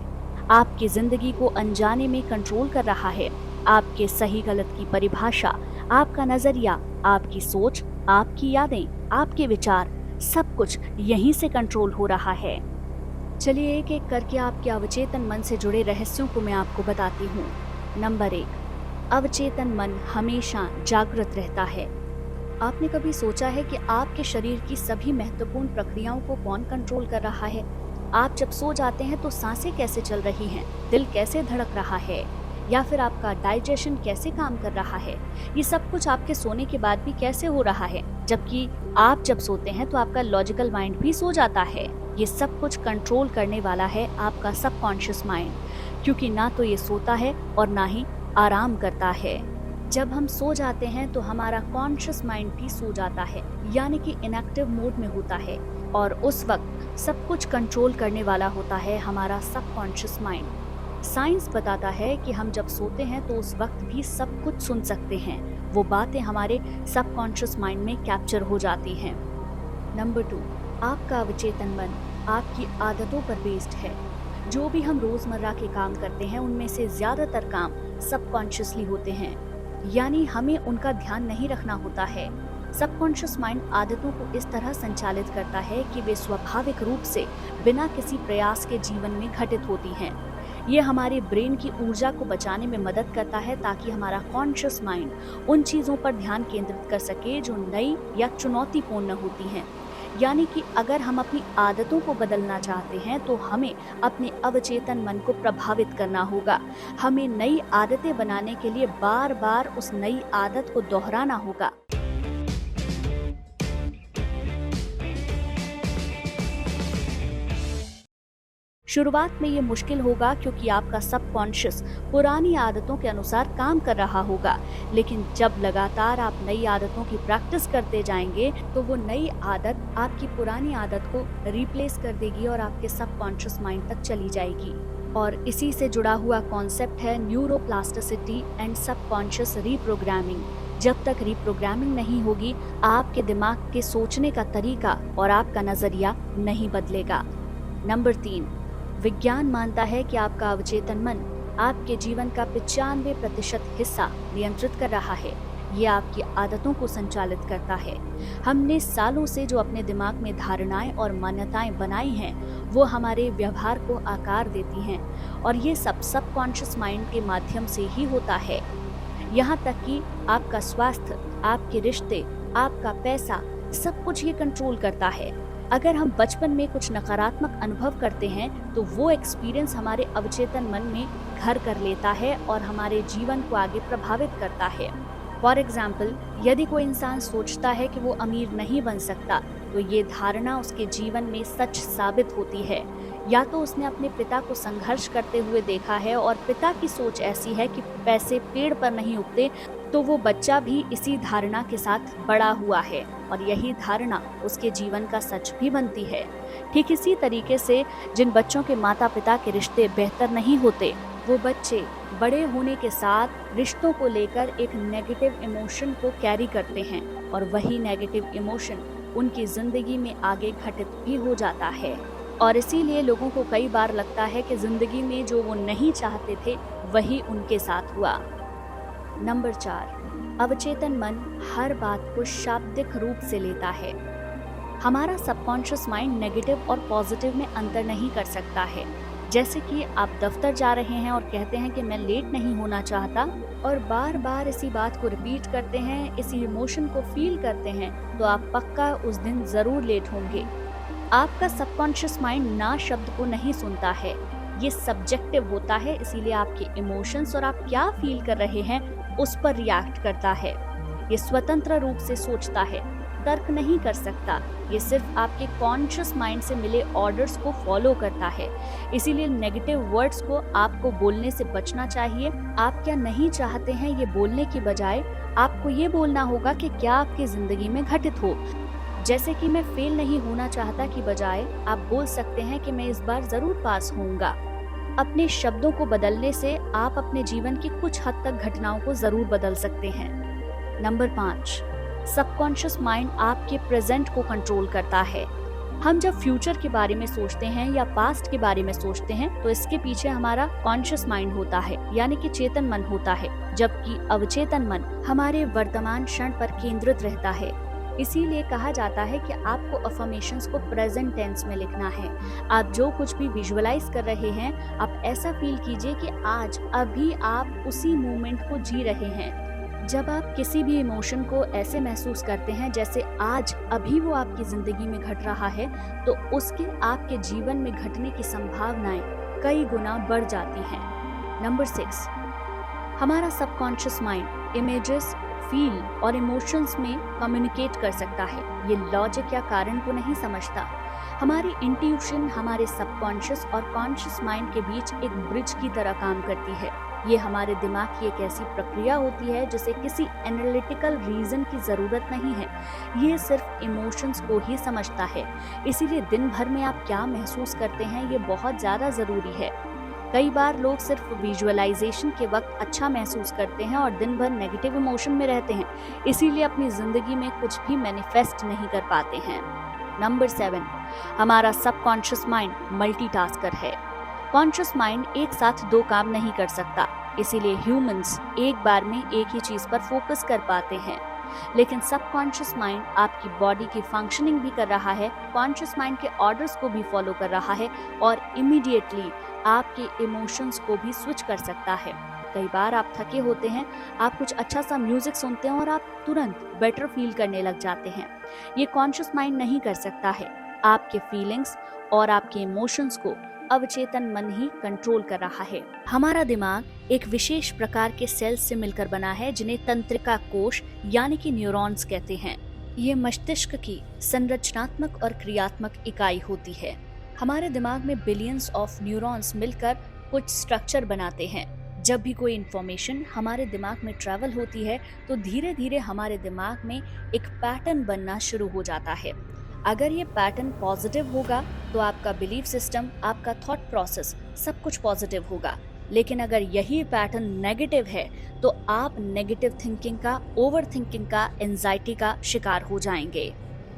आपकी जिंदगी को अनजाने में कंट्रोल कर रहा है। आपके सही गलत की परिभाषा, आपका नजरिया, आपकी सोच, आपकी यादें, आपके विचार, सब कुछ यहीं से कंट्रोल हो रहा है। चलिए एक एक करके आपके अवचेतन मन से जुड़े रहस्यों को मैं आपको बताती हूँ। नंबर 1, अवचेतन मन हमेशा जागृत रहता है। आपने कभी सोचा है कि आपके शरीर की सभी महत्वपूर्ण प्रक्रियाओं को कौन कंट्रोल कर रहा है? आप जब सो जाते हैं तो सांसें कैसे चल रही हैं, दिल कैसे धड़क रहा है, या फिर आपका डाइजेशन कैसे काम कर रहा है? ये सब कुछ आपके सोने के बाद भी कैसे हो रहा है, जबकि आप जब सोते हैं तो आपका लॉजिकल माइंड भी सो जाता है। ये सब कुछ कंट्रोल करने वाला है आपका सबकॉन्शियस माइंड, क्योंकि ना तो ये सोता है और ना ही आराम करता है। जब हम सो जाते हैं तो हमारा कॉन्शियस माइंड भी सो जाता है, यानी कि इनएक्टिव मोड में होता है, और उस वक्त सब कुछ कंट्रोल करने वाला होता है हमारा सबकॉन्शियस माइंड। साइंस बताता है कि हम जब सोते हैं तो उस वक्त भी सब कुछ सुन सकते हैं। वो बातें हमारे सबकॉन्शियस माइंड में कैप्चर हो जाती हैं। नंबर 2, आपका अवचेतन मन आपकी आदतों पर बेस्ड है। जो भी हम रोजमर्रा के काम करते हैं उनमें से ज्यादातर काम सबकॉन्शियसली होते हैं, यानी हमें उनका ध्यान नहीं रखना होता है। सबकॉन्शियस माइंड आदतों को इस तरह संचालित करता है कि वे स्वाभाविक रूप से बिना किसी प्रयास के जीवन में घटित होती हैं। ये हमारे ब्रेन की ऊर्जा को बचाने में मदद करता है, ताकि हमारा कॉन्शियस माइंड उन चीज़ों पर ध्यान केंद्रित कर सके जो नई या चुनौतीपूर्ण होती हैं। यानी कि अगर हम अपनी आदतों को बदलना चाहते हैं तो हमें अपने अवचेतन मन को प्रभावित करना होगा। हमें नई आदतें बनाने के लिए बार बार उस नई आदत को दोहराना होगा। शुरुआत में ये मुश्किल होगा, क्योंकि आपका सबकॉन्शियस पुरानी आदतों के अनुसार काम कर रहा होगा, लेकिन जब लगातार आप नई आदतों की प्रैक्टिस करते जाएंगे तो वो नई आदत आपकी पुरानी आदत को रिप्लेस कर देगी और आपके सबकॉन्शियस माइंड तक चली जाएगी। और इसी से जुड़ा हुआ कॉन्सेप्ट है न्यूरोप्लास्टिसिटी एंड सबकॉन्शियस रीप्रोग्रामिंग। जब तक रीप्रोग्रामिंग नहीं होगी, आपके दिमाग के सोचने का तरीका और आपका नजरिया नहीं बदलेगा। नंबर 3, विज्ञान मानता है कि आपका अवचेतन मन आपके जीवन का 95% हिस्सा नियंत्रित कर रहा है। ये आपकी आदतों को संचालित करता है। हमने सालों से जो अपने दिमाग में धारणाएं और मान्यताएं बनाई हैं, वो हमारे व्यवहार को आकार देती हैं, और ये सब सबकॉन्शियस माइंड के माध्यम से ही होता है। यहाँ तक कि आपका स्वास्थ्य, आपके रिश्ते, आपका पैसा, सब कुछ ये कंट्रोल करता है। अगर हम बचपन में कुछ नकारात्मक अनुभव करते हैं तो वो एक्सपीरियंस हमारे अवचेतन मन में घर कर लेता है और हमारे जीवन को आगे प्रभावित करता है। फॉर एग्जाम्पल, यदि कोई इंसान सोचता है कि वो अमीर नहीं बन सकता, तो ये धारणा उसके जीवन में सच साबित होती है। या तो उसने अपने पिता को संघर्ष करते हुए देखा है और पिता की सोच ऐसी है कि पैसे पेड़ पर नहीं उगते, तो वो बच्चा भी इसी धारणा के साथ बड़ा हुआ है और यही धारणा उसके जीवन का सच भी बनती है। ठीक इसी तरीके से जिन बच्चों के माता पिता के रिश्ते बेहतर नहीं होते, वो बच्चे बड़े होने के साथ रिश्तों को लेकर एक नेगेटिव इमोशन को कैरी करते हैं और वही नेगेटिव इमोशन उनकी जिंदगी में आगे घटित भी हो जाता है। और इसीलिए लोगों को कई बार लगता है कि जिंदगी में जो वो नहीं चाहते थे वही उनके साथ हुआ। नंबर 4, अवचेतन मन हर बात को शाब्दिक रूप से लेता है। हमारा सबकॉन्शियस माइंड नेगेटिव और पॉजिटिव में अंतर नहीं कर सकता है। जैसे कि आप दफ्तर जा रहे हैं और कहते हैं कि मैं लेट नहीं होना चाहता और बार बार इसी बात को रिपीट करते हैं, इसी इमोशन को फील करते हैं, तो आप पक्का उस दिन जरूर लेट होंगे। आपका सबकॉन्शियस माइंड ना शब्द को नहीं सुनता है, ये सब्जेक्टिव होता है, इसीलिए आपके इमोशंस और आप क्या फील कर रहे हैं उस पर रिएक्ट करता है। ये स्वतंत्र रूप से सोचता है, तर्क नहीं कर सकता, ये सिर्फ आपके कॉन्शियस माइंड से मिले ऑर्डर्स को फॉलो करता है। इसीलिए नेगेटिव वर्ड्स को आपको बोलने से बचना चाहिए। आप क्या नहीं चाहते हैं ये बोलने की बजाय आपको ये बोलना होगा कि क्या आपकी जिंदगी में घटित हो। जैसे कि मैं फेल नहीं होना चाहता की बजाय आप बोल सकते हैं कि मैं इस बार जरूर पास होऊंगा। अपने शब्दों को बदलने से आप अपने जीवन की कुछ हद तक घटनाओं को जरूर बदल सकते हैं। नंबर 5, सबकॉन्शियस माइंड आपके प्रेजेंट को कंट्रोल करता है। हम जब फ्यूचर के बारे में सोचते हैं या पास्ट के बारे में सोचते हैं तो इसके पीछे हमारा कॉन्शियस माइंड होता है, यानी कि चेतन मन होता है, जबकि अवचेतन मन हमारे वर्तमान क्षण पर केंद्रित रहता है। इसीलिए कहा जाता है कि आपको अफर्मेशंस को प्रेजेंट टेंस में लिखना है। आप जो कुछ भी विजुअलाइज कर रहे हैं, आप ऐसा फील कीजिए कि आज अभी आप उसी मोमेंट को जी रहे हैं। जब आप किसी भी इमोशन को ऐसे महसूस करते हैं जैसे आज अभी वो आपकी जिंदगी में घट रहा है, तो उसके आपके जीवन में घटने की संभावनाएं कई गुना बढ़ जाती हैं। नंबर 6, हमारा सबकॉन्शियस माइंड इमेजेस, फील और इमोशंस में कम्युनिकेट कर सकता है। ये लॉजिक या कारण को नहीं समझता। हमारी इंट्यूशन हमारे सबकॉन्शियस और कॉन्शियस माइंड के बीच एक ब्रिज की तरह काम करती है। ये हमारे दिमाग की एक ऐसी प्रक्रिया होती है जिसे किसी एनालिटिकल रीजन की जरूरत नहीं है, ये सिर्फ इमोशंस को ही समझता है। इसीलिए दिन भर में आप क्या महसूस करते हैं ये बहुत ज़्यादा ज़रूरी है। कई बार लोग सिर्फ विजुअलाइजेशन के वक्त अच्छा महसूस करते हैं और दिन भर नेगेटिव इमोशन में रहते हैं, इसीलिए अपनी जिंदगी में कुछ भी मैनिफेस्ट नहीं कर पाते हैं। नंबर 7, हमारा सबकॉन्शियस माइंड मल्टीटास्कर है। कॉन्शियस माइंड एक साथ 2 काम नहीं कर सकता, इसीलिए ह्यूमंस एक बार में एक ही चीज पर फोकस कर पाते हैं। लेकिन सबकॉन्शियस माइंड आपकी बॉडी की फंक्शनिंग भी कर रहा है, कॉन्शियस माइंड के ऑर्डर्स को भी फॉलो कर रहा है और इमीडिएटली आपके इमोशंस को भी स्विच कर सकता है। कई बार आप थके होते हैं, आप कुछ अच्छा सा म्यूजिक सुनते हैं और आप तुरंत बेटर फील करने लग जाते हैं। ये कॉन्शियस माइंड नहीं कर सकता है। आपके फीलिंग्स और आपके इमोशंस को अवचेतन मन ही कंट्रोल कर रहा है। हमारा दिमाग एक विशेष प्रकार के सेल्स से मिलकर बना है जिन्हें तंत्रिका कोश यानी कि न्यूरॉन्स कहते हैं। ये मस्तिष्क की संरचनात्मक और क्रियात्मक इकाई होती है। हमारे दिमाग में बिलियंस ऑफ न्यूरॉन्स मिलकर कुछ स्ट्रक्चर बनाते हैं। जब भी कोई इंफॉर्मेशन हमारे दिमाग में ट्रैवल होती है तो धीरे धीरे हमारे दिमाग में एक पैटर्न बनना शुरू हो जाता है। अगर ये पैटर्न पॉजिटिव होगा तो आपका बिलीफ सिस्टम, आपका थॉट प्रोसेस सब कुछ पॉजिटिव होगा। लेकिन अगर यही पैटर्न नेगेटिव है तो आप नेगेटिव थिंकिंग का, ओवर थिंकिंग का, एंजाइटी का शिकार हो जाएंगे।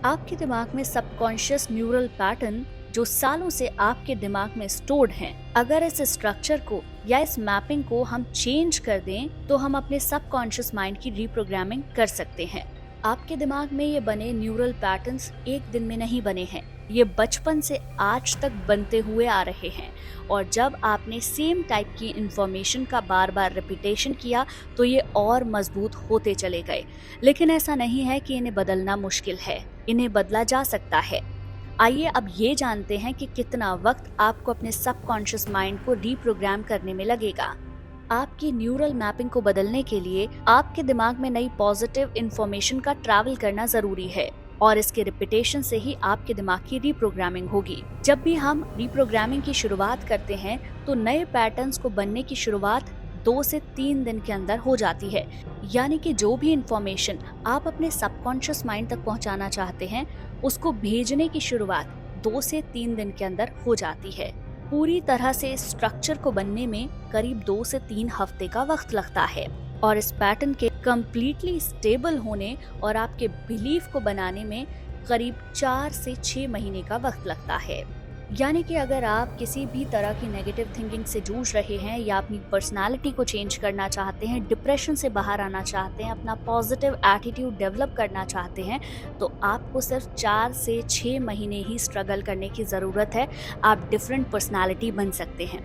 आपके दिमाग में सबकॉन्शियस न्यूरल पैटर्न जो सालों से आपके दिमाग में स्टोर्ड हैं, अगर इस स्ट्रक्चर को या इस मैपिंग को हम चेंज कर दें तो हम अपने सबकॉन्शियस माइंड की रीप्रोग्रामिंग कर सकते हैं। आपके दिमाग में ये बने न्यूरल पैटर्न्स एक दिन में नहीं बने हैं, ये बचपन से आज तक बनते हुए आ रहे हैं। और जब आपने सेम टाइप की इंफॉर्मेशन का बार बार रिपीटेशन किया तो ये और मजबूत होते चले गए। लेकिन ऐसा नहीं है कि इन्हें बदलना मुश्किल है, इन्हें बदला जा सकता है। आइए अब ये जानते हैं कि कितना वक्त आपको अपने सबकॉन्शियस माइंड को रीप्रोग्राम करने में लगेगा। आपकी न्यूरल मैपिंग को बदलने के लिए आपके दिमाग में नई पॉजिटिव इंफॉर्मेशन का ट्रैवल करना जरूरी है और इसके रिपीटेशन से ही आपके दिमाग की रीप्रोग्रामिंग होगी। जब भी हम रीप्रोग्रामिंग की शुरुआत करते हैं तो नए पैटर्न्स को बनने की शुरुआत 2 से 3 दिन के अंदर हो जाती है। यानी कि जो भी इंफॉर्मेशन आप अपने सबकॉन्शियस माइंड तक पहुंचाना चाहते हैं उसको भेजने की शुरुआत 2 से 3 दिन के अंदर हो जाती है। पूरी तरह से स्ट्रक्चर को बनने में करीब 2 से 3 हफ्ते का वक्त लगता है और इस पैटर्न के कंप्लीटली स्टेबल होने और आपके बिलीफ को बनाने में करीब 4 से 6 महीने का वक्त लगता है। यानी कि अगर आप किसी भी तरह की नेगेटिव थिंकिंग से जूझ रहे हैं या अपनी पर्सनालिटी को चेंज करना चाहते हैं, डिप्रेशन से बाहर आना चाहते हैं, अपना पॉजिटिव एटीट्यूड डेवलप करना चाहते हैं, तो आपको सिर्फ 4 से 6 महीने ही स्ट्रगल करने की ज़रूरत है। आप डिफरेंट पर्सनालिटी बन सकते हैं।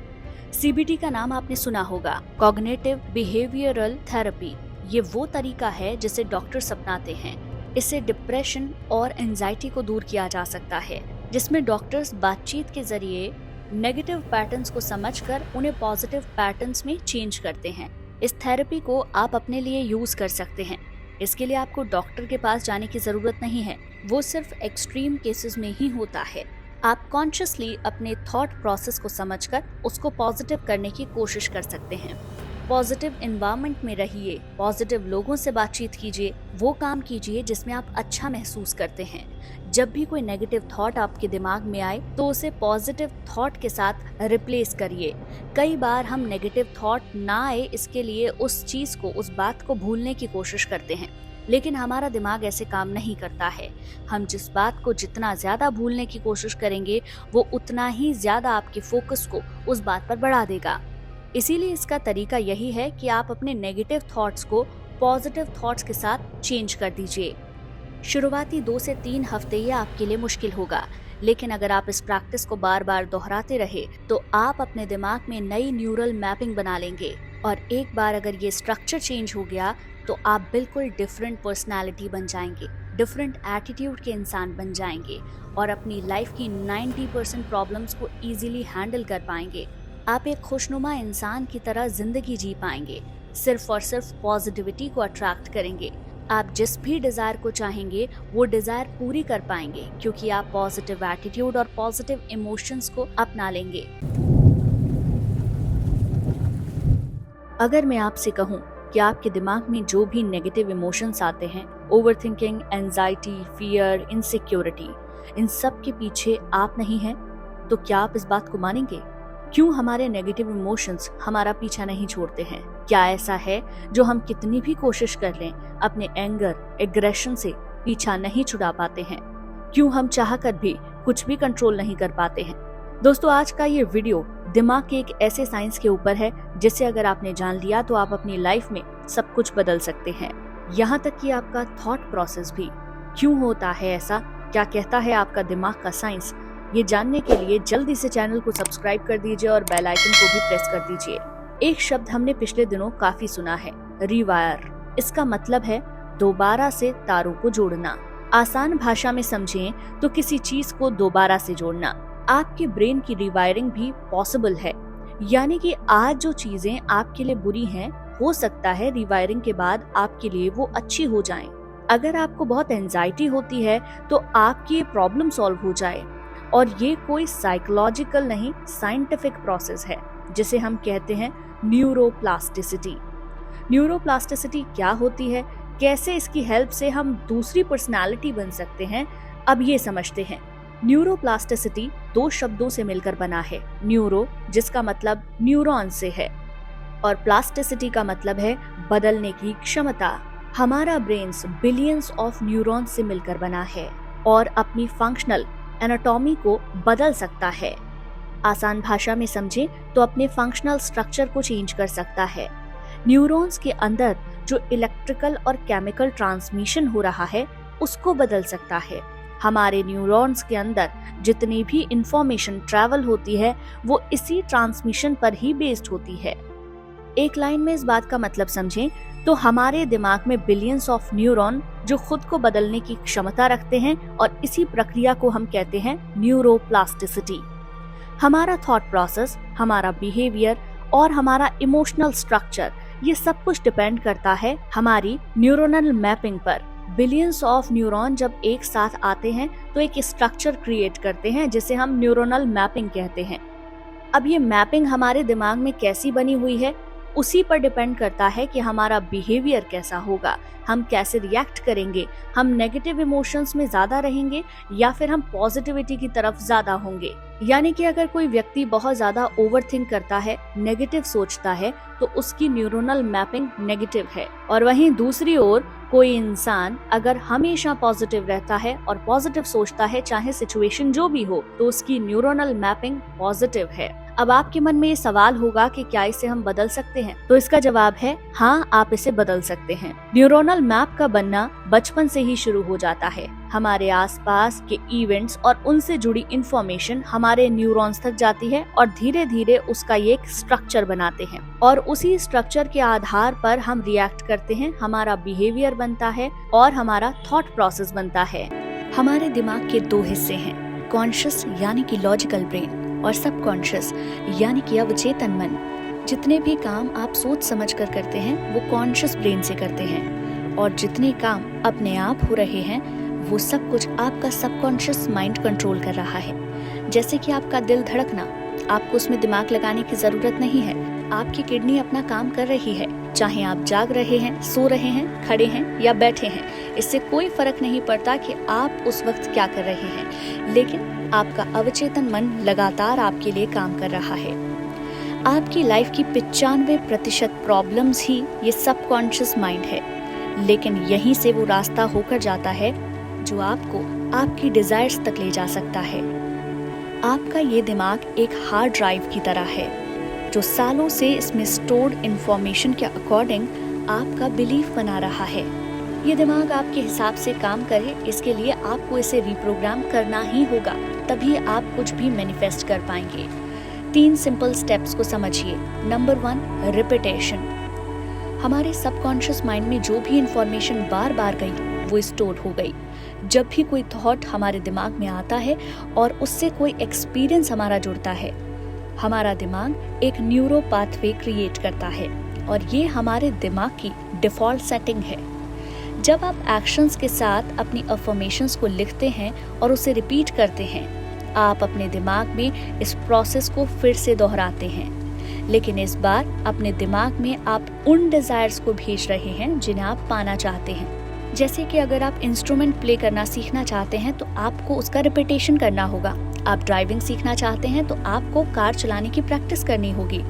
सीबीटी का नाम आपने सुना होगा, कॉग्निटिव बिहेवियरल थेरेपी। ये वो तरीका है जिसे डॉक्टर्स अपनाते हैं। इससे डिप्रेशन और एंजाइटी को दूर किया जा सकता है, जिसमें डॉक्टर्स बातचीत के जरिए नेगेटिव पैटर्न्स को समझकर उन्हें पॉजिटिव पैटर्न्स में चेंज करते हैं। इस थेरेपी को आप अपने लिए यूज कर सकते हैं। इसके लिए आपको डॉक्टर के पास जाने की जरूरत नहीं है, वो सिर्फ एक्सट्रीम केसेस में ही होता है। आप कॉन्शियसली अपने थॉट प्रोसेस को समझकर उसको पॉजिटिव करने की कोशिश कर सकते हैं। पॉजिटिव एनवायरनमेंट में रहिए, पॉजिटिव लोगों से बातचीत कीजिए, वो काम कीजिए जिसमें आप अच्छा महसूस करते हैं। जब भी कोई नेगेटिव थॉट आपके दिमाग में आए तो उसे पॉजिटिव थॉट के साथ रिप्लेस करिए। कई बार हम नेगेटिव थॉट ना आए इसके लिए उस चीज को, उस बात को भूलने की कोशिश करते हैं, लेकिन हमारा दिमाग ऐसे काम नहीं करता है। हम जिस बात को जितना ज्यादा भूलने की कोशिश करेंगे वो उतना ही ज्यादा आपके फोकस को उस बात पर बढ़ा देगा। इसीलिए इसका तरीका यही है कि आप अपने नेगेटिव थॉट्स को पॉजिटिव थॉट्स के साथ चेंज कर दीजिए। शुरुआती 2 से 3 हफ्ते ये आपके लिए मुश्किल होगा, लेकिन अगर आप इस प्रैक्टिस को बार बार दोहराते रहे तो आप अपने दिमाग में नई न्यूरल मैपिंग बना लेंगे और एक बार अगर ये स्ट्रक्चर चेंज हो गया तो आप बिल्कुल डिफरेंट पर्सनालिटी बन जाएंगे, डिफरेंट एटीट्यूड के इंसान बन जाएंगे और अपनी लाइफ की 90% प्रॉब्लम्स को इजीली हैंडल कर पाएंगे। आप एक खुशनुमा इंसान की तरह जिंदगी जी पाएंगे, सिर्फ और सिर्फ पॉजिटिविटी को अट्रैक्ट करेंगे। आप जिस भी डिजायर को चाहेंगे वो डिजायर पूरी कर पाएंगे, क्योंकि आप पॉजिटिव एटीट्यूड और पॉजिटिव इमोशंस को अपना लेंगे। अगर मैं आपसे कहूँ कि आपके दिमाग में जो भी नेगेटिव इमोशंस आते हैं, ओवरथिंकिंग, एंजाइटी, फियर, इनसिक्योरिटी, इन सब के पीछे आप नहीं हैं, तो क्या आप इस बात को मानेंगे? क्यों हमारे नेगेटिव इमोशंस हमारा पीछा नहीं छोड़ते हैं? क्या ऐसा है जो हम कितनी भी कोशिश कर लें अपने एंगर, एग्रेशन से पीछा नहीं छुड़ा पाते हैं? क्यों हम चाहकर भी कुछ भी कंट्रोल नहीं कर पाते हैं? दोस्तों, आज का ये वीडियो दिमाग के एक ऐसे साइंस के ऊपर है जिसे अगर आपने जान लिया तो आप अपनी लाइफ में सब कुछ बदल सकते हैं, यहाँ तक कि आपका थॉट प्रोसेस भी। क्यों होता है ऐसा, क्या कहता है आपका दिमाग का साइंस, ये जानने के लिए जल्दी से चैनल को सब्सक्राइब कर दीजिए और बेल आइकन को भी प्रेस कर दीजिए। एक शब्द हमने पिछले दिनों काफी सुना है, रीवायर। इसका मतलब है दोबारा से तारों को जोड़ना। आसान भाषा में समझें तो किसी चीज को दोबारा से जोड़ना। आपके ब्रेन की रिवायरिंग भी पॉसिबल है, यानी कि आज जो चीजें आपके लिए बुरी हैं, हो सकता है रिवायरिंग के बाद आपके लिए वो अच्छी हो जाएं। अगर आपको बहुत एंजाइटी होती है तो आपकी ये प्रॉब्लम सॉल्व हो जाए, और ये कोई साइकोलॉजिकल नहीं, साइंटिफिक प्रोसेस है जिसे हम कहते हैं न्यूरोप्लास्टिसिटी। न्यूरोप्लास्टिसिटी क्या होती है, कैसे इसकी हेल्प से हम दूसरी पर्सनालिटी बन सकते हैं, अब ये समझते हैं। न्यूरोप्लास्टिसिटी 2 शब्दों से मिलकर बना है। न्यूरो, जिसका मतलब न्यूरॉन से है, और प्लास्टिसिटी का मतलब है बदलने की क्षमता। हमारा ब्रेन्स बिलियंस ऑफ न्यूरॉन से मिलकर बना है और अपनी फंक्शनल एनाटॉमी को बदल सकता है। आसान भाषा में समझें तो अपने फंक्शनल स्ट्रक्चर को चेंज कर सकता है। न्यूरॉन्स के अंदर जो इलेक्ट्रिकल और केमिकल ट्रांसमिशन हो रहा है उसको बदल सकता है। हमारे न्यूरॉन्स के अंदर जितनी भी इंफॉर्मेशन ट्रैवल होती है वो इसी ट्रांसमिशन पर ही बेस्ड होती है। एक लाइन में इस बात का मतलब समझें तो हमारे दिमाग में बिलियंस ऑफ न्यूरॉन जो खुद को बदलने की क्षमता रखते हैं, और इसी प्रक्रिया को हम कहते हैं न्यूरोप्लास्टिसिटी। हमारा थॉट प्रोसेस, हमारा बिहेवियर और हमारा इमोशनल स्ट्रक्चर, ये सब कुछ डिपेंड करता है हमारी न्यूरोनल मैपिंग पर। बिलियंस ऑफ न्यूरॉन जब एक साथ आते हैं तो एक स्ट्रक्चर क्रिएट करते हैं जिसे हम न्यूरोनल मैपिंग कहते हैं। अब ये मैपिंग हमारे दिमाग में कैसी बनी हुई है उसी पर डिपेंड करता है कि हमारा बिहेवियर कैसा होगा, हम कैसे रिएक्ट करेंगे, हम नेगेटिव इमोशंस में ज्यादा रहेंगे या फिर हम पॉजिटिविटी की तरफ ज्यादा होंगे। यानी कि अगर कोई व्यक्ति बहुत ज्यादा ओवरथिंक करता है, नेगेटिव सोचता है, तो उसकी न्यूरोनल मैपिंग नेगेटिव है। और वहीं दूसरी ओर कोई इंसान अगर हमेशा पॉजिटिव रहता है और पॉजिटिव सोचता है, चाहे सिचुएशन जो भी हो, तो उसकी न्यूरोनल मैपिंग पॉजिटिव है। अब आपके मन में ये सवाल होगा कि क्या इसे हम बदल सकते हैं? तो इसका जवाब है हाँ, आप इसे बदल सकते हैं। न्यूरोनल मैप का बनना बचपन से ही शुरू हो जाता है। हमारे आसपास के इवेंट्स और उनसे जुड़ी इंफॉर्मेशन हमारे न्यूरॉन्स तक जाती है और धीरे धीरे उसका ये एक स्ट्रक्चर बनाते हैं और उसी स्ट्रक्चर के आधार पर हम रिएक्ट करते हैं, हमारा बिहेवियर बनता है और हमारा थॉट प्रोसेस बनता है। हमारे दिमाग के दो हिस्से हैं, कॉन्शियस यानी कि लॉजिकल ब्रेन और सबकॉन्शियस यानी कि अवचेतन मन। जितने भी काम आप सोच समझ कर करते हैं वो कॉन्शियस ब्रेन से करते हैं और जितने काम अपने आप हो रहे हैं वो सब कुछ आपका सबकॉन्शियस माइंड कंट्रोल कर रहा है। जैसे कि आपका दिल धड़कना, आपको उसमें दिमाग लगाने की जरूरत नहीं है, आपकी किडनी अपना काम कर रही है। चाहे आप जाग रहे हैं, सो रहे हैं, खड़े हैं या बैठे हैं, इससे कोई फर्क नहीं पड़ता कि आप उस वक्त क्या कर रहे हैं, लेकिन आपका अवचेतन मन लगातार आपके लिए काम कर रहा है। आपकी लाइफ की 95% प्रॉब्लम्स ही ये सबकॉन्शियस माइंड है, लेकिन यहीं से वो रास्ता होकर जाता है जो आपको आपकी डिजायर्स तक ले जा सकता है। आपका ये दिमाग एक हार्ड ड्राइव की तरह है जो सालों से इसमें स्टोर्ड इंफॉर्मेशन के अकॉर्डिंग आपका बिलीफ बना रहा है। ये दिमाग आपके हिसाब से काम करे, इसके लिए आपको इसे रिप्रोग्राम करना ही होगा, तभी आप कुछ भी मैनिफेस्ट कर पाएंगे। 3 सिंपल स्टेप्स को समझिए। Number 1, repetition. हमारे सबकॉन्शियस माइंड में जो भी इंफॉर्मेशन बार बार गई वो स्टोर हो गई। जब भी कोई थॉट हमारे दिमाग में आता है और उससे कोई एक्सपीरियंस हमारा जुड़ता है, हमारा दिमाग एक न्यूरो पाथवे क्रिएट करता है और ये हमारे दिमाग की डिफॉल्ट सेटिंग है। जब आप एक्शंस के साथ अपनी अफर्मेशंस को लिखते हैं और उसे रिपीट करते हैं, आप अपने दिमाग में इस प्रोसेस को फिर से दोहराते हैं, लेकिन इस बार अपने दिमाग में आप उन डिजायर्स को भेज रहे हैं जिन्हें आप पाना चाहते हैं। जैसे कि अगर आप इंस्ट्रूमेंट प्ले करना सीखना चाहते हैं तो आपको उसका रिपीटेशन करना होगा। आप ड्राइविंग सीखना चाहते हैं तो आपको कार चलाने की प्रैक्टिस करनी होगी।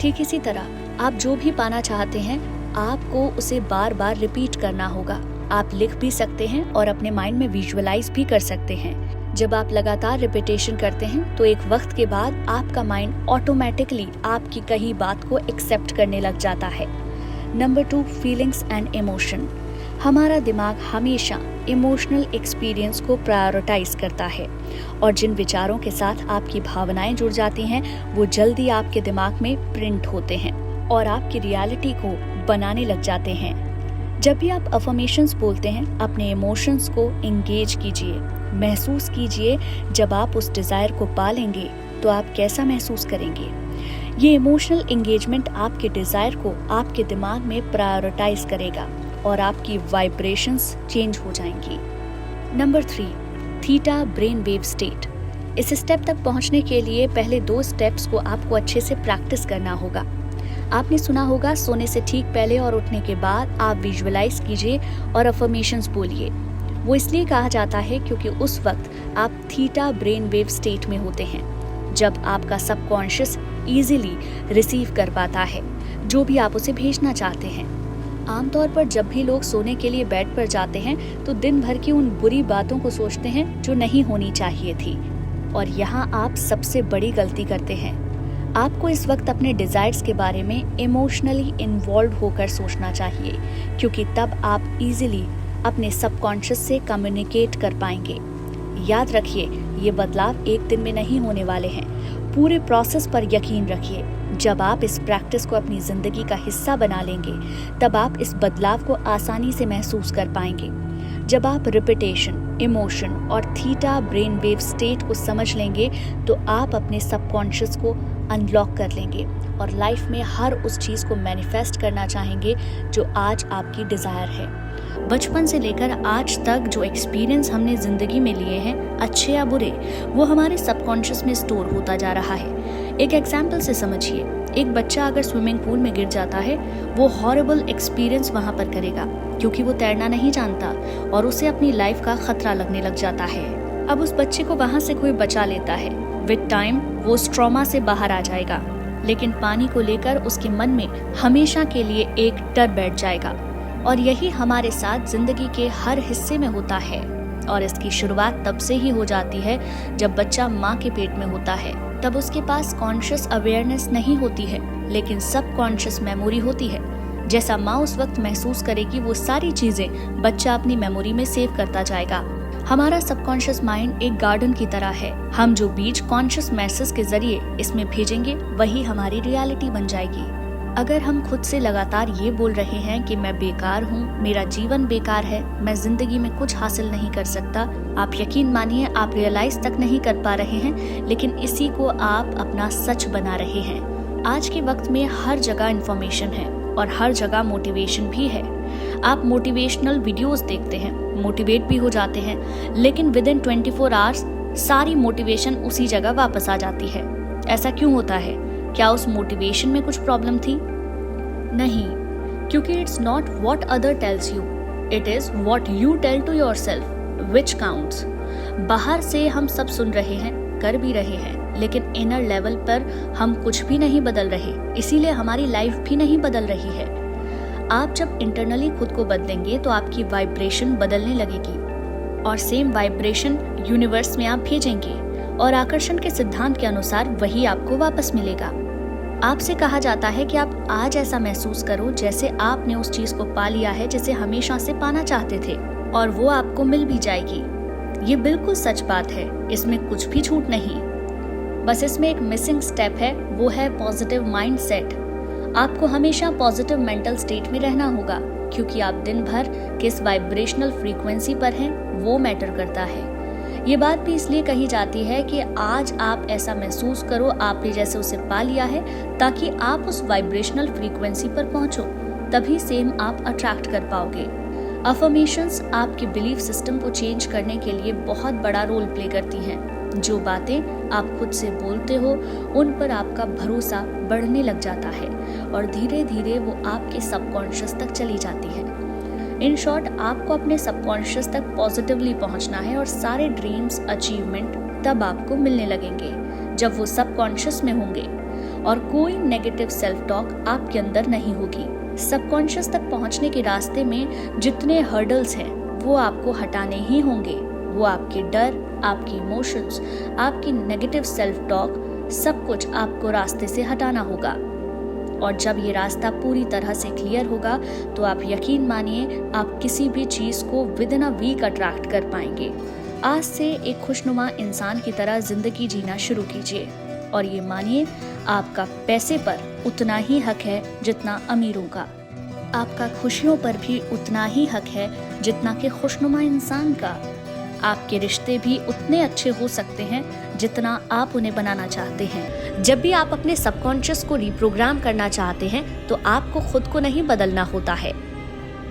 ठीक इसी तरह आप जो भी पाना चाहते हैं आपको उसे बार बार रिपीट करना होगा। आप लिख भी सकते हैं और अपने माइंड में विजुअलाइज भी कर सकते हैं। जब आप लगातार रिपीटेशन करते हैं तो एक वक्त के बाद आपका माइंड ऑटोमेटिकली आपकी कही बात को एक्सेप्ट करने लग जाता है। Number 2, feelings and emotion. हमारा दिमाग हमेशा इमोशनल एक्सपीरियंस को प्रायोरिटाइज करता है और जिन विचारों के साथ आपकी भावनाएं जुड़ जाती हैं वो जल्दी आपके दिमाग में प्रिंट होते हैं और आपकी रियलिटी को बनाने लग जाते हैं। जब भी आप अफर्मेशंस बोलते हैं, अपने इमोशंस को एंगेज कीजिए, महसूस कीजिए। जब आप उस डिजायर को पालेंगे तो आप कैसा महसूस करेंगे। ये इमोशनल एंगेजमेंट आपके डिजायर को आपके दिमाग में प्रायोरिटाइज करेगा और आपकी वाइब्रेशंस चेंज हो जाएंगी। Number 3, theta brain wave state. इस स्टेप तक पहुंचने के लिए पहले 2 स्टेप्स को आपको अच्छे से प्रैक्टिस करना होगा। आपने सुना होगा सोने से ठीक पहले और उठने के बाद आप विजुअलाइज कीजिए और अफर्मेशंस बोलिए। वो इसलिए कहा जाता है क्योंकि उस वक्त आप थीटा ब्रेन वेव स्टेट में होते हैं, जब आपका सबकॉन्शियस इजीली रिसीव कर पाता है जो भी आप उसे भेजना चाहते हैं। आमतौर पर जब भी लोग सोने के लिए बेड पर जाते हैं तो दिन भर की उन बुरी बातों को सोचते हैं जो नहीं होनी चाहिए थी, और यहाँ आप सबसे बड़ी गलती करते हैं। आपको इस वक्त अपने डिजायर्स के बारे में इमोशनली इन्वॉल्व होकर सोचना चाहिए, क्योंकि तब आप इजीली अपने सबकॉन्शियस से कम्युनिकेट कर पाएंगे। याद रखिए, ये बदलाव एक दिन में नहीं होने वाले हैं। पूरे प्रोसेस पर यकीन रखिए। जब आप इस प्रैक्टिस को अपनी जिंदगी का हिस्सा बना लेंगे, तब आप इस बदलाव को आसानी से महसूस कर पाएंगे। जब आप रिपीटेशन, इमोशन और थीटा ब्रेन वेव स्टेट को समझ लेंगे तो आप अपने सबकॉन्शियस को अनलॉक कर लेंगे और लाइफ में हर उस चीज़ को मैनिफेस्ट करना चाहेंगे जो आज आपकी डिज़ायर है। बचपन से लेकर आज तक जो एक्सपीरियंस हमने ज़िंदगी में लिए हैं, अच्छे या बुरे, वो हमारे सबकॉन्शियस में स्टोर होता जा रहा है। एक एग्जाम्पल से समझिए, एक बच्चा अगर स्विमिंग पूल में गिर जाता है, वो हॉरिबल एक्सपीरियंस वहाँ पर करेगा क्योंकि वो तैरना नहीं जानता और उसे अपनी लाइफ का खतरा लगने लग जाता है। अब उस बच्चे को वहाँ से कोई बचा लेता है। विद टाइम वो उस ट्रॉमा से बाहर आ जाएगा, लेकिन पानी को लेकर उसके मन में हमेशा के लिए एक डर बैठ जाएगा। और यही हमारे साथ जिंदगी के हर हिस्से में होता है और इसकी शुरुआत तब से ही हो जाती है जब बच्चा माँ के पेट में होता है। तब उसके पास कॉन्शियस अवेयरनेस नहीं होती है, लेकिन सब कॉन्शियस मेमोरी होती है। जैसा माँ उस वक्त महसूस करेगी, वो सारी चीजें बच्चा अपनी मेमोरी में सेव करता जाएगा। हमारा सबकॉन्शियस माइंड एक गार्डन की तरह है। हम जो बीज कॉन्शियस मैसेज के जरिए इसमें भेजेंगे, वही हमारी रियलिटी बन जाएगी। अगर हम खुद से लगातार ये बोल रहे हैं कि मैं बेकार हूँ, मेरा जीवन बेकार है, मैं जिंदगी में कुछ हासिल नहीं कर सकता, आप यकीन मानिए आप रियलाइज तक नहीं कर पा रहे हैं, लेकिन इसी को आप अपना सच बना रहे हैं। आज के वक्त में हर जगह इन्फॉर्मेशन है और हर जगह मोटिवेशन भी है। आप मोटिवेशनल वीडियोस देखते हैं, मोटिवेट भी हो जाते हैं, लेकिन विद इन 24 आवर्स सारी मोटिवेशन उसी जगह वापस आ जाती है। ऐसा क्यों होता है? क्या उस मोटिवेशन में कुछ प्रॉब्लम थी? नहीं, क्योंकि it's not what other tells you, it is what you tell to yourself which counts. बाहर से हम सब सुन रहे हैं, कर भी रहे हैं, लेकिन इनर लेवल पर हम कुछ भी नहीं बदल रहे, इसीलिए हमारी लाइफ भी नहीं बदल रही है। आप जब इंटरनली खुद को बदलेंगे तो आपकी वाइब्रेशन बदलने लगेगी और सेम वाइब्रेशन यूनिवर्स में आप भेजेंगे और आकर्षण के सिद्धांत के अनुसार वही आपको वापस मिलेगा। आपसे कहा जाता है कि आप आज ऐसा महसूस करो जैसे आपने उस चीज को पा लिया है जिसे हमेशा से पाना चाहते थे, और वो आपको मिल भी जाएगी। ये बिल्कुल सच बात है, इसमें कुछ भी झूठ नहीं। बस इसमें एक मिसिंग स्टेप है, वो है पॉजिटिव माइंडसेट। आपको हमेशा पॉजिटिव मेंटल स्टेट में रहना होगा, क्योंकि आप दिन भर किस वाइब्रेशनल फ्रीक्वेंसी पर हैं वो मैटर करता है। ये बात भी इसलिए कही जाती है कि आज आप ऐसा महसूस करो आपने जैसे उसे पा लिया है, ताकि आप उस वाइब्रेशनल फ्रीक्वेंसी पर पहुंचो, तभी सेम आप अट्रैक्ट कर पाओगे। अफर्मेशंस आपके बिलीफ सिस्टम को चेंज करने के लिए बहुत बड़ा रोल प्ले करती हैं। जो बातें आप खुद से बोलते हो, उन पर आपका भरोसा बढ़ने लग जाता है और धीरे धीरे वो आपके सबकॉन्शियस तक चली जाती है। इन शॉर्ट, आपको अपने सबकॉन्शियस तक पॉजिटिवली पहुंचना है और सारे ड्रीम्स, अचीवमेंट तब आपको मिलने लगेंगे जब वो सबकॉन्शियस में होंगे और कोई नेगेटिव सेल्फ टॉक आपके अंदर नहीं होगी। सबकॉन्शियस तक पहुंचने के रास्ते में जितने हर्डल्स हैं वो आपको हटाने ही होंगे। वो आपके डर, आपकी इमोशंस, आपकी नेगेटिव सेल्फ टॉक, सब कुछ आपको रास्ते से हटाना होगा। और जब ये रास्ता पूरी तरह से क्लियर होगा तो आप यकीन मानिए आप किसी भी चीज को within a week attract कर पाएंगे। आज से एक खुशनुमा इंसान की तरह जिंदगी जीना शुरू कीजिए और ये मानिए आपका पैसे पर उतना ही हक है जितना अमीरों का। आपका खुशियों पर भी उतना ही हक है जितना कि खुशनुमा इंसान का। आपके रिश्ते भी उतने अच्छे हो सकते हैं जितना आप उन्हें बनाना चाहते हैं। जब भी आप अपने सबकॉन्शियस को रिप्रोग्राम करना चाहते हैं तो आपको खुद को नहीं बदलना होता है,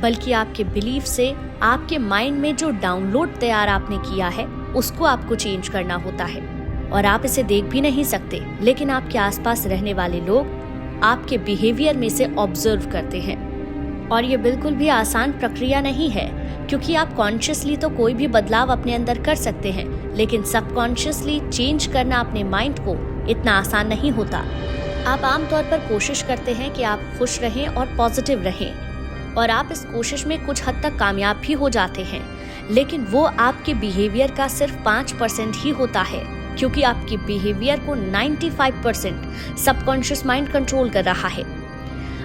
बल्कि आपके बिलीफ से आपके माइंड में जो डाउनलोड तैयार आपने किया है उसको आपको चेंज करना होता है। और आप इसे देख भी नहीं सकते, लेकिन आपके आसपास रहने वाले लोग आपके बिहेवियर में से ऑब्जर्व करते हैं। और ये बिल्कुल भी आसान प्रक्रिया नहीं है, क्योंकि आप कॉन्शियसली तो कोई भी बदलाव अपने अंदर कर सकते हैं, लेकिन सबकॉन्शियसली चेंज करना अपने माइंड को इतना आसान नहीं होता। आप आमतौर पर कोशिश करते हैं कि आप खुश रहें और पॉजिटिव रहें, और आप इस कोशिश में कुछ हद तक कामयाब भी हो जाते हैं, लेकिन वो आपके बिहेवियर का सिर्फ 5% ही होता है, क्योंकि आपके बिहेवियर को 95% सबकॉन्शियस माइंड कंट्रोल कर रहा है।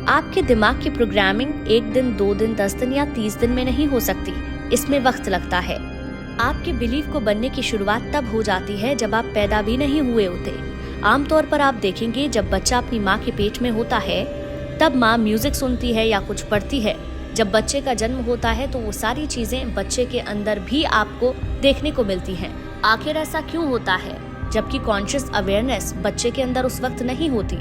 आपके दिमाग की प्रोग्रामिंग 1 दिन, 2 दिन, 10 दिन या 30 दिन में नहीं हो सकती, इसमें वक्त लगता है। आपके बिलीफ को बनने की शुरुआत तब हो जाती है जब आप पैदा भी नहीं हुए होते। आमतौर पर आप देखेंगे जब बच्चा अपनी माँ के पेट में होता है तब माँ म्यूजिक सुनती है या कुछ पढ़ती है, जब बच्चे का जन्म होता है तो वो सारी चीजें बच्चे के अंदर भी आपको देखने को मिलती हैं। आखिर ऐसा क्यों होता है? जबकि कॉन्शियस अवेयरनेस बच्चे के अंदर उस वक्त नहीं होती,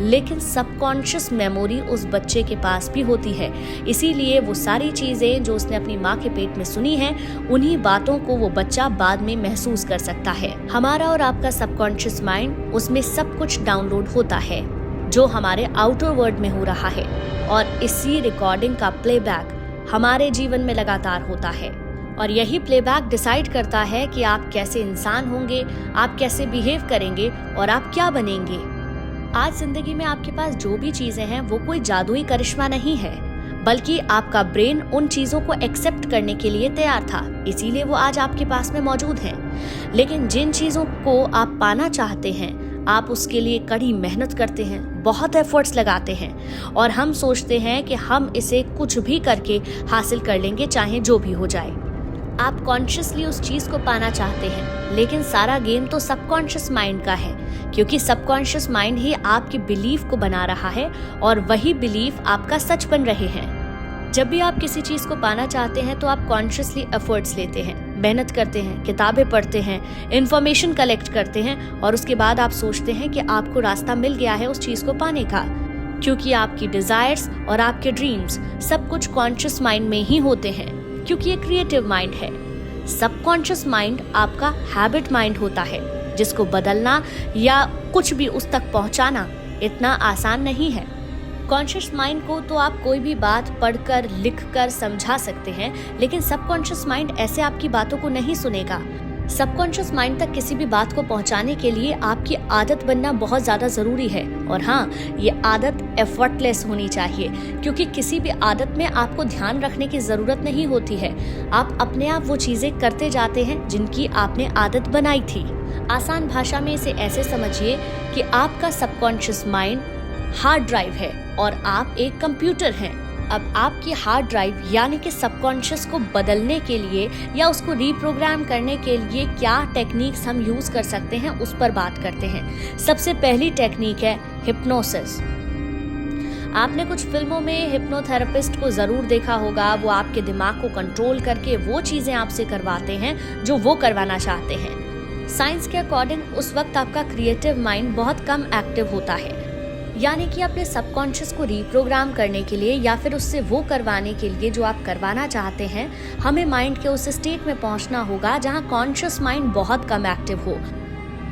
लेकिन सबकॉन्शियस मेमोरी उस बच्चे के पास भी होती है। इसीलिए वो सारी चीजें जो उसने अपनी माँ के पेट में सुनी हैं, उन्हीं बातों को वो बच्चा बाद में महसूस कर सकता है। हमारा और आपका सबकॉन्शियस माइंड, उसमें सब कुछ डाउनलोड होता है जो हमारे आउटर वर्ल्ड में हो रहा है, और इसी रिकॉर्डिंग का प्लेबैक हमारे जीवन में लगातार होता है। और यही प्लेबैक डिसाइड करता है कि आप कैसे इंसान होंगे, आप कैसे बिहेव करेंगे और आप क्या बनेंगे। आज जिंदगी में आपके पास जो भी चीजें हैं वो कोई जादुई करिश्मा नहीं है, बल्कि आपका ब्रेन उन चीजों को एक्सेप्ट करने के लिए तैयार था, इसीलिए वो आज आपके पास में मौजूद हैं। लेकिन जिन चीजों को आप पाना चाहते हैं, आप उसके लिए कड़ी मेहनत करते हैं, बहुत एफर्ट्स लगाते हैं, और हम सोचते हैं कि हम इसे कुछ भी करके हासिल कर लेंगे, चाहे जो भी हो जाए। आप कॉन्शियसली उस चीज को पाना चाहते हैं, लेकिन सारा गेम तो सबकॉन्शियस माइंड का है, क्योंकि सबकॉन्शियस माइंड ही आपकी बिलीफ को बना रहा है और वही बिलीफ आपका सच बन रहे हैं। जब भी आप किसी चीज को पाना चाहते हैं तो आप कॉन्शियसली एफर्ट्स लेते हैं, मेहनत करते हैं, किताबें पढ़ते हैं, इंफॉर्मेशन कलेक्ट करते हैं, और उसके बाद आप सोचते हैं कि आपको रास्ता मिल गया है उस चीज को पाने का, क्योंकि आपकी डिजायर्स और आपके ड्रीम्स सब कुछ कॉन्शियस माइंड में ही होते हैं, क्योंकि ये क्रिएटिव माइंड है। सबकॉन्शियस माइंड आपका हैबिट माइंड होता है, जिसको बदलना या कुछ भी उस तक पहुंचाना इतना आसान नहीं है। कॉन्शियस माइंड को तो आप कोई भी बात पढ़कर, लिखकर समझा सकते हैं, लेकिन सबकॉन्शियस माइंड ऐसे आपकी बातों को नहीं सुनेगा। सबकॉन्शियस माइंड तक किसी भी बात को पहुंचाने के लिए आपकी आदत बनना बहुत ज्यादा जरूरी है, और हाँ, ये आदत एफर्टलेस होनी चाहिए, क्योंकि किसी भी आदत में आपको ध्यान रखने की जरूरत नहीं होती है। आप अपने आप वो चीजें करते जाते हैं जिनकी आपने आदत बनाई थी। आसान भाषा में इसे ऐसे समझिए कि आपका सबकॉन्शियस माइंड हार्ड ड्राइव है और आप एक कंप्यूटर हैं। अब आपकी हार्ड ड्राइव यानी कि सबकॉन्शियस को बदलने के लिए या उसको रीप्रोग्राम करने के लिए क्या टेक्निक्स हम यूज कर सकते हैं, उस पर बात करते हैं। सबसे पहली टेक्निक है हिप्नोसिस। आपने कुछ फिल्मों में हिप्नोथेरेपिस्ट को जरूर देखा होगा। वो आपके दिमाग को कंट्रोल करके वो चीजें आपसे करवाते हैं जो वो करवाना चाहते हैं। साइंस के अकॉर्डिंग उस वक्त आपका क्रिएटिव माइंड बहुत कम एक्टिव होता है, यानी कि अपने सबकॉन्शियस को रीप्रोग्राम करने के लिए या फिर उससे वो करवाने के लिए जो आप करवाना चाहते हैं, हमें माइंड के उस स्टेट में पहुंचना होगा जहां कॉन्शियस माइंड बहुत कम एक्टिव हो।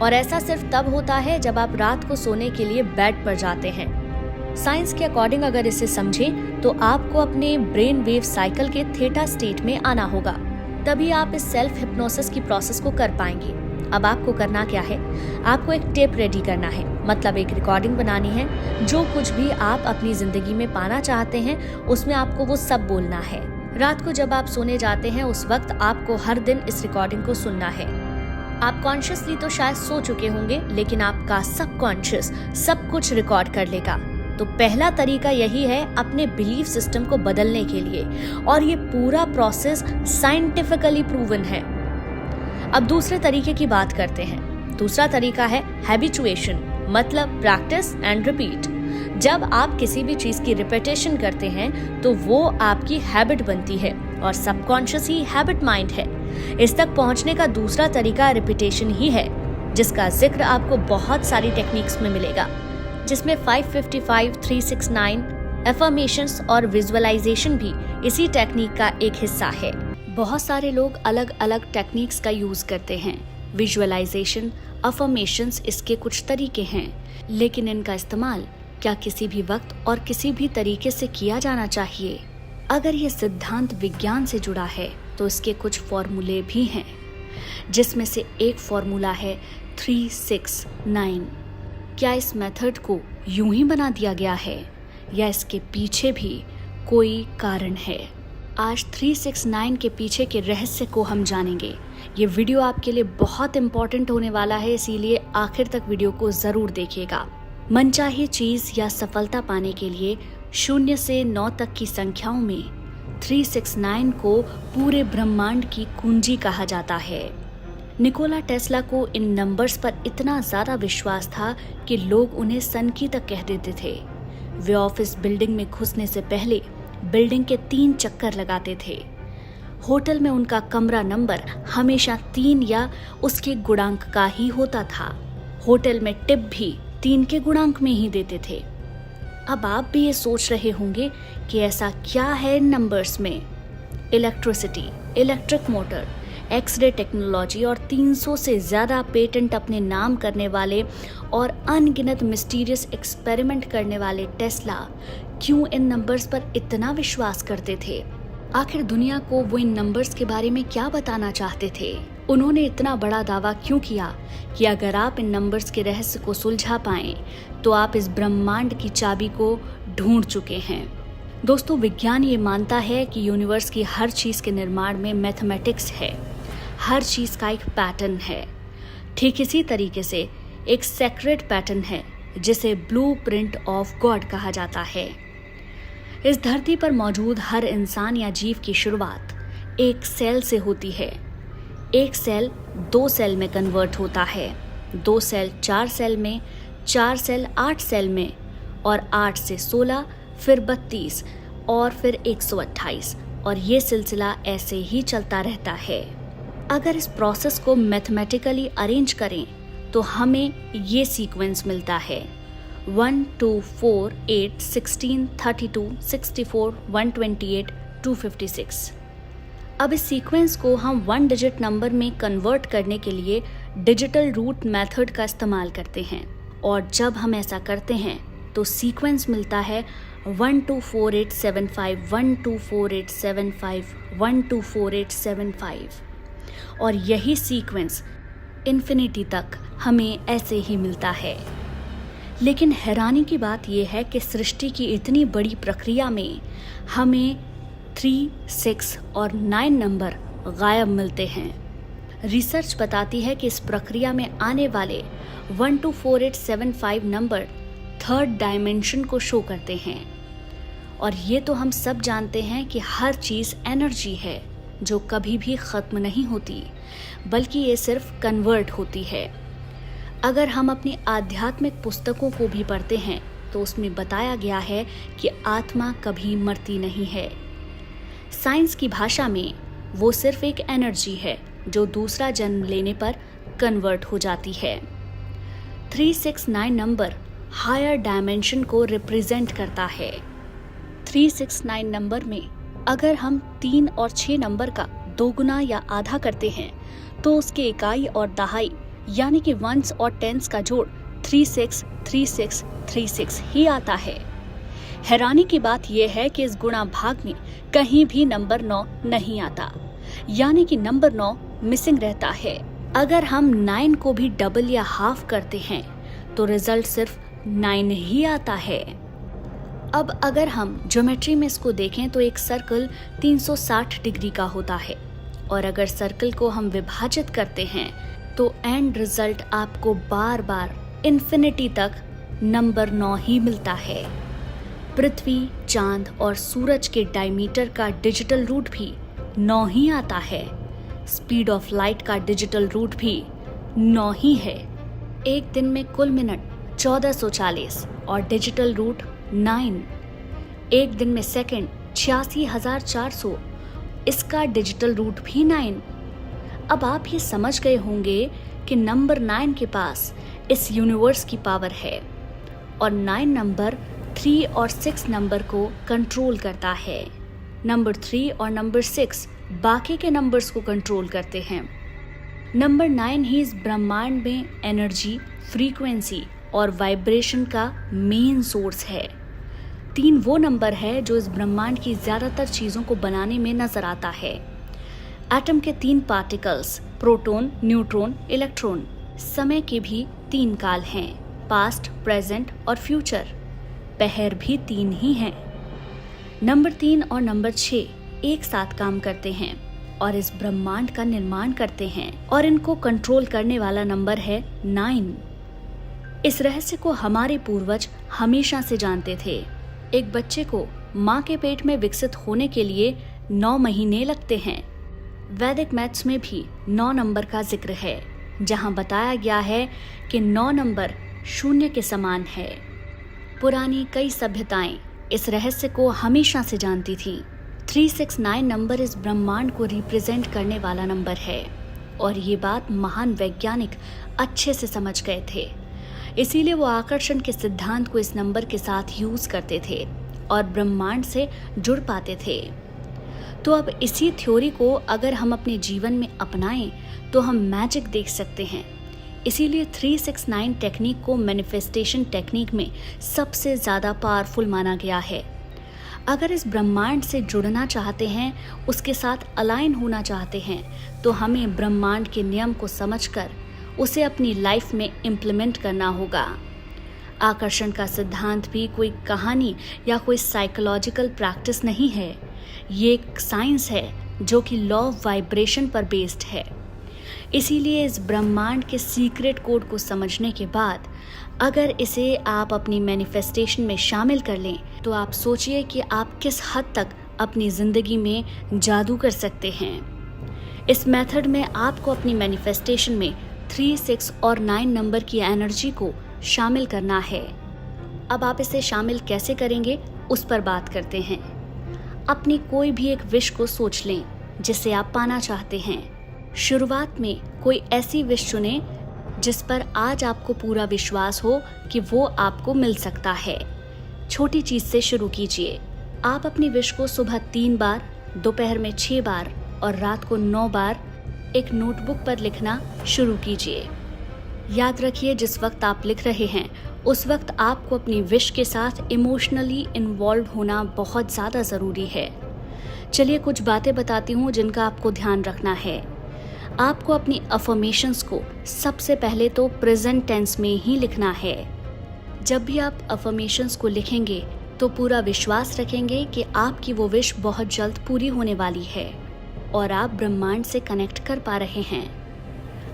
और ऐसा सिर्फ तब होता है जब आप रात को सोने के लिए बेड पर जाते हैं। साइंस के अकॉर्डिंग अगर इसे समझें तो आपको अपने ब्रेन वेव साइकिल के थीटा स्टेट में आना होगा, तभी आप इस सेल्फ हिप्नोसिस की प्रोसेस को कर पाएंगे। अब आपको करना क्या है? आपको एक टेप रेडी करना है, मतलब एक रिकॉर्डिंग बनानी है। जो कुछ भी आप अपनी जिंदगी में पाना चाहते हैं उसमें आपको वो सब बोलना है। रात को जब आप सोने जाते हैं उस वक्त आपको हर दिन इस रिकॉर्डिंग को सुनना है। आप कॉन्शियसली तो शायद सो चुके होंगे, लेकिन आपका सबकॉन्शियस सब कुछ रिकॉर्ड कर लेगा। तो पहला तरीका यही है अपने बिलीफ सिस्टम को बदलने के लिए, और ये पूरा प्रोसेस साइंटिफिकली प्रूवन है। अब दूसरे तरीके की बात करते हैं। दूसरा तरीका है हैबिचुएशन, मतलब प्रैक्टिस एंड रिपीट। जब आप किसी भी चीज की रिपीटेशन करते हैं तो वो आपकी हैबिट बनती है, और सबकॉन्शियस ही हैबिट माइंड है। इस तक पहुंचने का दूसरा तरीका रिपीटेशन ही है, जिसका जिक्र आपको बहुत सारी टेक्निक्स में मिलेगा, जिसमें 555, 369, एफर्मेशंस और विजुअलाइजेशन भी इसी टेक्निक का एक हिस्सा है। बहुत सारे लोग अलग अलग टेक्निक्स का यूज करते हैं। विजुअलाइजेशन, अफर्मेशंस इसके कुछ तरीके हैं, लेकिन इनका इस्तेमाल क्या किसी भी वक्त और किसी भी तरीके से किया जाना चाहिए? अगर ये सिद्धांत विज्ञान से जुड़ा है तो इसके कुछ फॉर्मूले भी हैं, जिसमें से एक फॉर्मूला है 369। क्या इस मेथड को यूं ही बना दिया गया है या इसके पीछे भी कोई कारण है? आज 369 के पीछे के रहस्य को हम जानेंगे। ये वीडियो आपके लिए बहुत इम्पोर्टेंट होने वाला है, इसीलिए आखिर तक वीडियो को जरूर देखिएगा। मनचाही चीज या सफलता पाने के लिए 0 से 9 तक की संख्याओं में 369 को पूरे ब्रह्मांड की कुंजी कहा जाता है। निकोला टेस्ला को इन नंबर्स पर इतना ज्यादा विश्वास था कि लोग उन्हें सनकी तक कह देते थे। वे ऑफिस बिल्डिंग में घुसने से पहले बिल्डिंग के 3 चक्कर लगाते थे। होटल में उनका कमरा नंबर हमेशा 3 या उसके गुणांक का ही होता था। होटल में टिप भी 3 के गुणांक में ही देते थे। अब आप भी ये सोच रहे होंगे कि ऐसा क्या है इन नंबर्स में। Electricity, electric motor, x-ray technology और 300 से ज़्यादा पेटेंट अपने नाम करने वाले और अनगिनत मिस्टीरियस एक्सपेरिमेंट करने वाले टेस्ला क्यों इन नंबर्स पर इतना विश्वास करते थे? आखिर दुनिया को वो इन नंबर्स के बारे में क्या बताना चाहते थे? उन्होंने इतना बड़ा दावा क्यों किया कि अगर आप इन नंबर्स के रहस्य को सुलझा पाएं तो आप इस ब्रह्मांड की चाबी को ढूंढ चुके हैं। दोस्तों, विज्ञान ये मानता है कि यूनिवर्स की हर चीज़ के निर्माण में मैथमेटिक्स है, हर चीज़ का एक पैटर्न है। ठीक इसी तरीके से एक सेक्रेट पैटर्न है जिसे ब्लूप्रिंट ऑफ गॉड कहा जाता है। इस धरती पर मौजूद हर इंसान या जीव की शुरुआत एक सेल से होती है। एक सेल 2 सेल में कन्वर्ट होता है, 2 सेल 4 सेल में, 4 सेल 8 सेल में और 8 से 16, फिर 32 और फिर 128 और ये सिलसिला ऐसे ही चलता रहता है। अगर इस प्रोसेस को मैथमेटिकली अरेंज करें तो हमें ये सीक्वेंस मिलता है 1 2 4 8 16 32 64 128 256। अब इस सीक्वेंस को हम 1 डिजिट नंबर में कन्वर्ट करने के लिए डिजिटल रूट मेथड का इस्तेमाल करते हैं और जब हम ऐसा करते हैं तो सीक्वेंस मिलता है 124875 124875 124875 और यही सीक्वेंस इन्फिनिटी तक हमें ऐसे ही मिलता है। लेकिन हैरानी की बात यह है कि सृष्टि की इतनी बड़ी प्रक्रिया में हमें 3, 6 और 9 नंबर गायब मिलते हैं। रिसर्च बताती है कि इस प्रक्रिया में आने वाले 124875 नंबर 3rd डायमेंशन को शो करते हैं और ये तो हम सब जानते हैं कि हर चीज़ एनर्जी है जो कभी भी ख़त्म नहीं होती, बल्कि ये सिर्फ कन्वर्ट होती है। अगर हम अपनी आध्यात्मिक पुस्तकों को भी पढ़ते हैं तो उसमें बताया गया है कि आत्मा कभी मरती नहीं है। साइंस की भाषा में वो सिर्फ एक एनर्जी है जो दूसरा जन्म लेने पर कन्वर्ट हो जाती है। 369 नंबर हायर डायमेंशन को रिप्रेजेंट करता है। 369 नंबर में अगर हम 3 और 6 नंबर का दोगुना या आधा करते हैं तो उसके इकाई और दहाई यानी कि वंस और टेंस का जोड़ 363636 ही आता है। हैरानी की बात यह है कि इस गुणा भाग में कहीं भी नंबर 9 नहीं आता, यानी कि नंबर 9 मिसिंग रहता है। अगर हम 9 को भी डबल या हाफ करते हैं तो रिजल्ट सिर्फ 9 ही आता है। अब अगर हम ज्योमेट्री में इसको देखें तो एक सर्कल 360 डिग्री का होता है और अगर सर्कल को हम विभाजित करते हैं तो एंड रिजल्ट आपको बार बार इन्फिनिटी तक नंबर 9 ही मिलता है। पृथ्वी, चांद और सूरज के डायमीटर का डिजिटल रूट भी 9 ही आता है। स्पीड ऑफ लाइट का डिजिटल रूट भी 9 ही है। एक दिन में कुल मिनट 1440 और डिजिटल रूट 9। एक दिन में सेकंड 86,400, इसका डिजिटल रूट भी 9। अब आप ये समझ गए होंगे कि नंबर 9 के पास इस यूनिवर्स की पावर है और 9 नंबर 3 और 6 नंबर को कंट्रोल करता है। नंबर 3 और नंबर 6 बाकी के नंबर्स को कंट्रोल करते हैं। नंबर 9 ही इस ब्रह्मांड में एनर्जी, फ्रीक्वेंसी और वाइब्रेशन का मेन सोर्स है। 3 वो नंबर है जो इस ब्रह्मांड की ज़्यादातर चीज़ों को बनाने में नजर आता है। एटम के 3 पार्टिकल्स, प्रोटॉन, न्यूट्रॉन, इलेक्ट्रॉन। समय के भी 3 काल हैं, पास्ट, प्रेजेंट और फ्यूचर। पहर भी 3 ही हैं। नंबर 3 और नंबर 6 एक साथ काम करते हैं और इस ब्रह्मांड का निर्माण करते हैं और इनको कंट्रोल करने वाला नंबर है 9। इस रहस्य को हमारे पूर्वज हमेशा से जानते थे। एक बच्चे को माँ के पेट में विकसित होने के लिए 9 महीने लगते हैं। वैदिक मैथ्स में भी 9 नंबर का जिक्र है, जहाँ बताया गया है कि 9 नंबर 0 के समान है। पुरानी कई सभ्यताएं इस रहस्य को हमेशा से जानती थी। 369 नंबर इस ब्रह्मांड को रिप्रेजेंट करने वाला नंबर है और ये बात महान वैज्ञानिक अच्छे से समझ गए थे। इसीलिए वो आकर्षण के सिद्धांत को इस नंबर के साथ यूज करते थे और ब्रह्मांड से जुड़ पाते थे। तो अब इसी थ्योरी को अगर हम अपने जीवन में अपनाएं तो हम मैजिक देख सकते हैं। इसीलिए 369 टेक्निक को मैनिफेस्टेशन टेक्निक में सबसे ज़्यादा पावरफुल माना गया है। अगर इस ब्रह्मांड से जुड़ना चाहते हैं, उसके साथ अलाइन होना चाहते हैं, तो हमें ब्रह्मांड के नियम को समझकर उसे अपनी लाइफ में इम्प्लीमेंट करना होगा। आकर्षण का सिद्धांत भी कोई कहानी या कोई साइकोलॉजिकल प्रैक्टिस नहीं है। ये एक साइंस है जो कि लॉ ऑफ वाइब्रेशन पर बेस्ड है। इसीलिए इस ब्रह्मांड के सीक्रेट कोड को समझने के बाद अगर इसे आप अपनी मैनिफेस्टेशन में शामिल कर लें तो आप सोचिए कि आप किस हद तक अपनी ज़िंदगी में जादू कर सकते हैं। इस मेथड में आपको अपनी मैनिफेस्टेशन में 3, 6 और 9 नंबर की एनर्जी को शामिल करना है। अब आप इसे शामिल कैसे करेंगे उस पर बात करते हैं। अपनी कोई भी एक विश को सोच लें जिसे आप पाना चाहते हैं। शुरुआत में कोई ऐसी विश चुनें जिस पर आज आपको पूरा विश्वास हो कि वो आपको मिल सकता है। छोटी चीज से शुरू कीजिए। आप अपनी विश को सुबह 3 बार, दोपहर में 6 बार और रात को 9 बार एक नोटबुक पर लिखना शुरू कीजिए। याद रखिए, जिस वक्त आप लिख रहे हैं उस वक्त आपको अपनी विश के साथ इमोशनली इन्वॉल्व होना बहुत ज़्यादा ज़रूरी है। चलिए कुछ बातें बताती हूँ जिनका आपको ध्यान रखना है। आपको अपनी अफर्मेशंस को सबसे पहले तो प्रेजेंट टेंस में ही लिखना है। जब भी आप अफर्मेशंस को लिखेंगे तो पूरा विश्वास रखेंगे कि आपकी वो विश बहुत जल्द पूरी होने वाली है और आप ब्रह्मांड से कनेक्ट कर पा रहे हैं।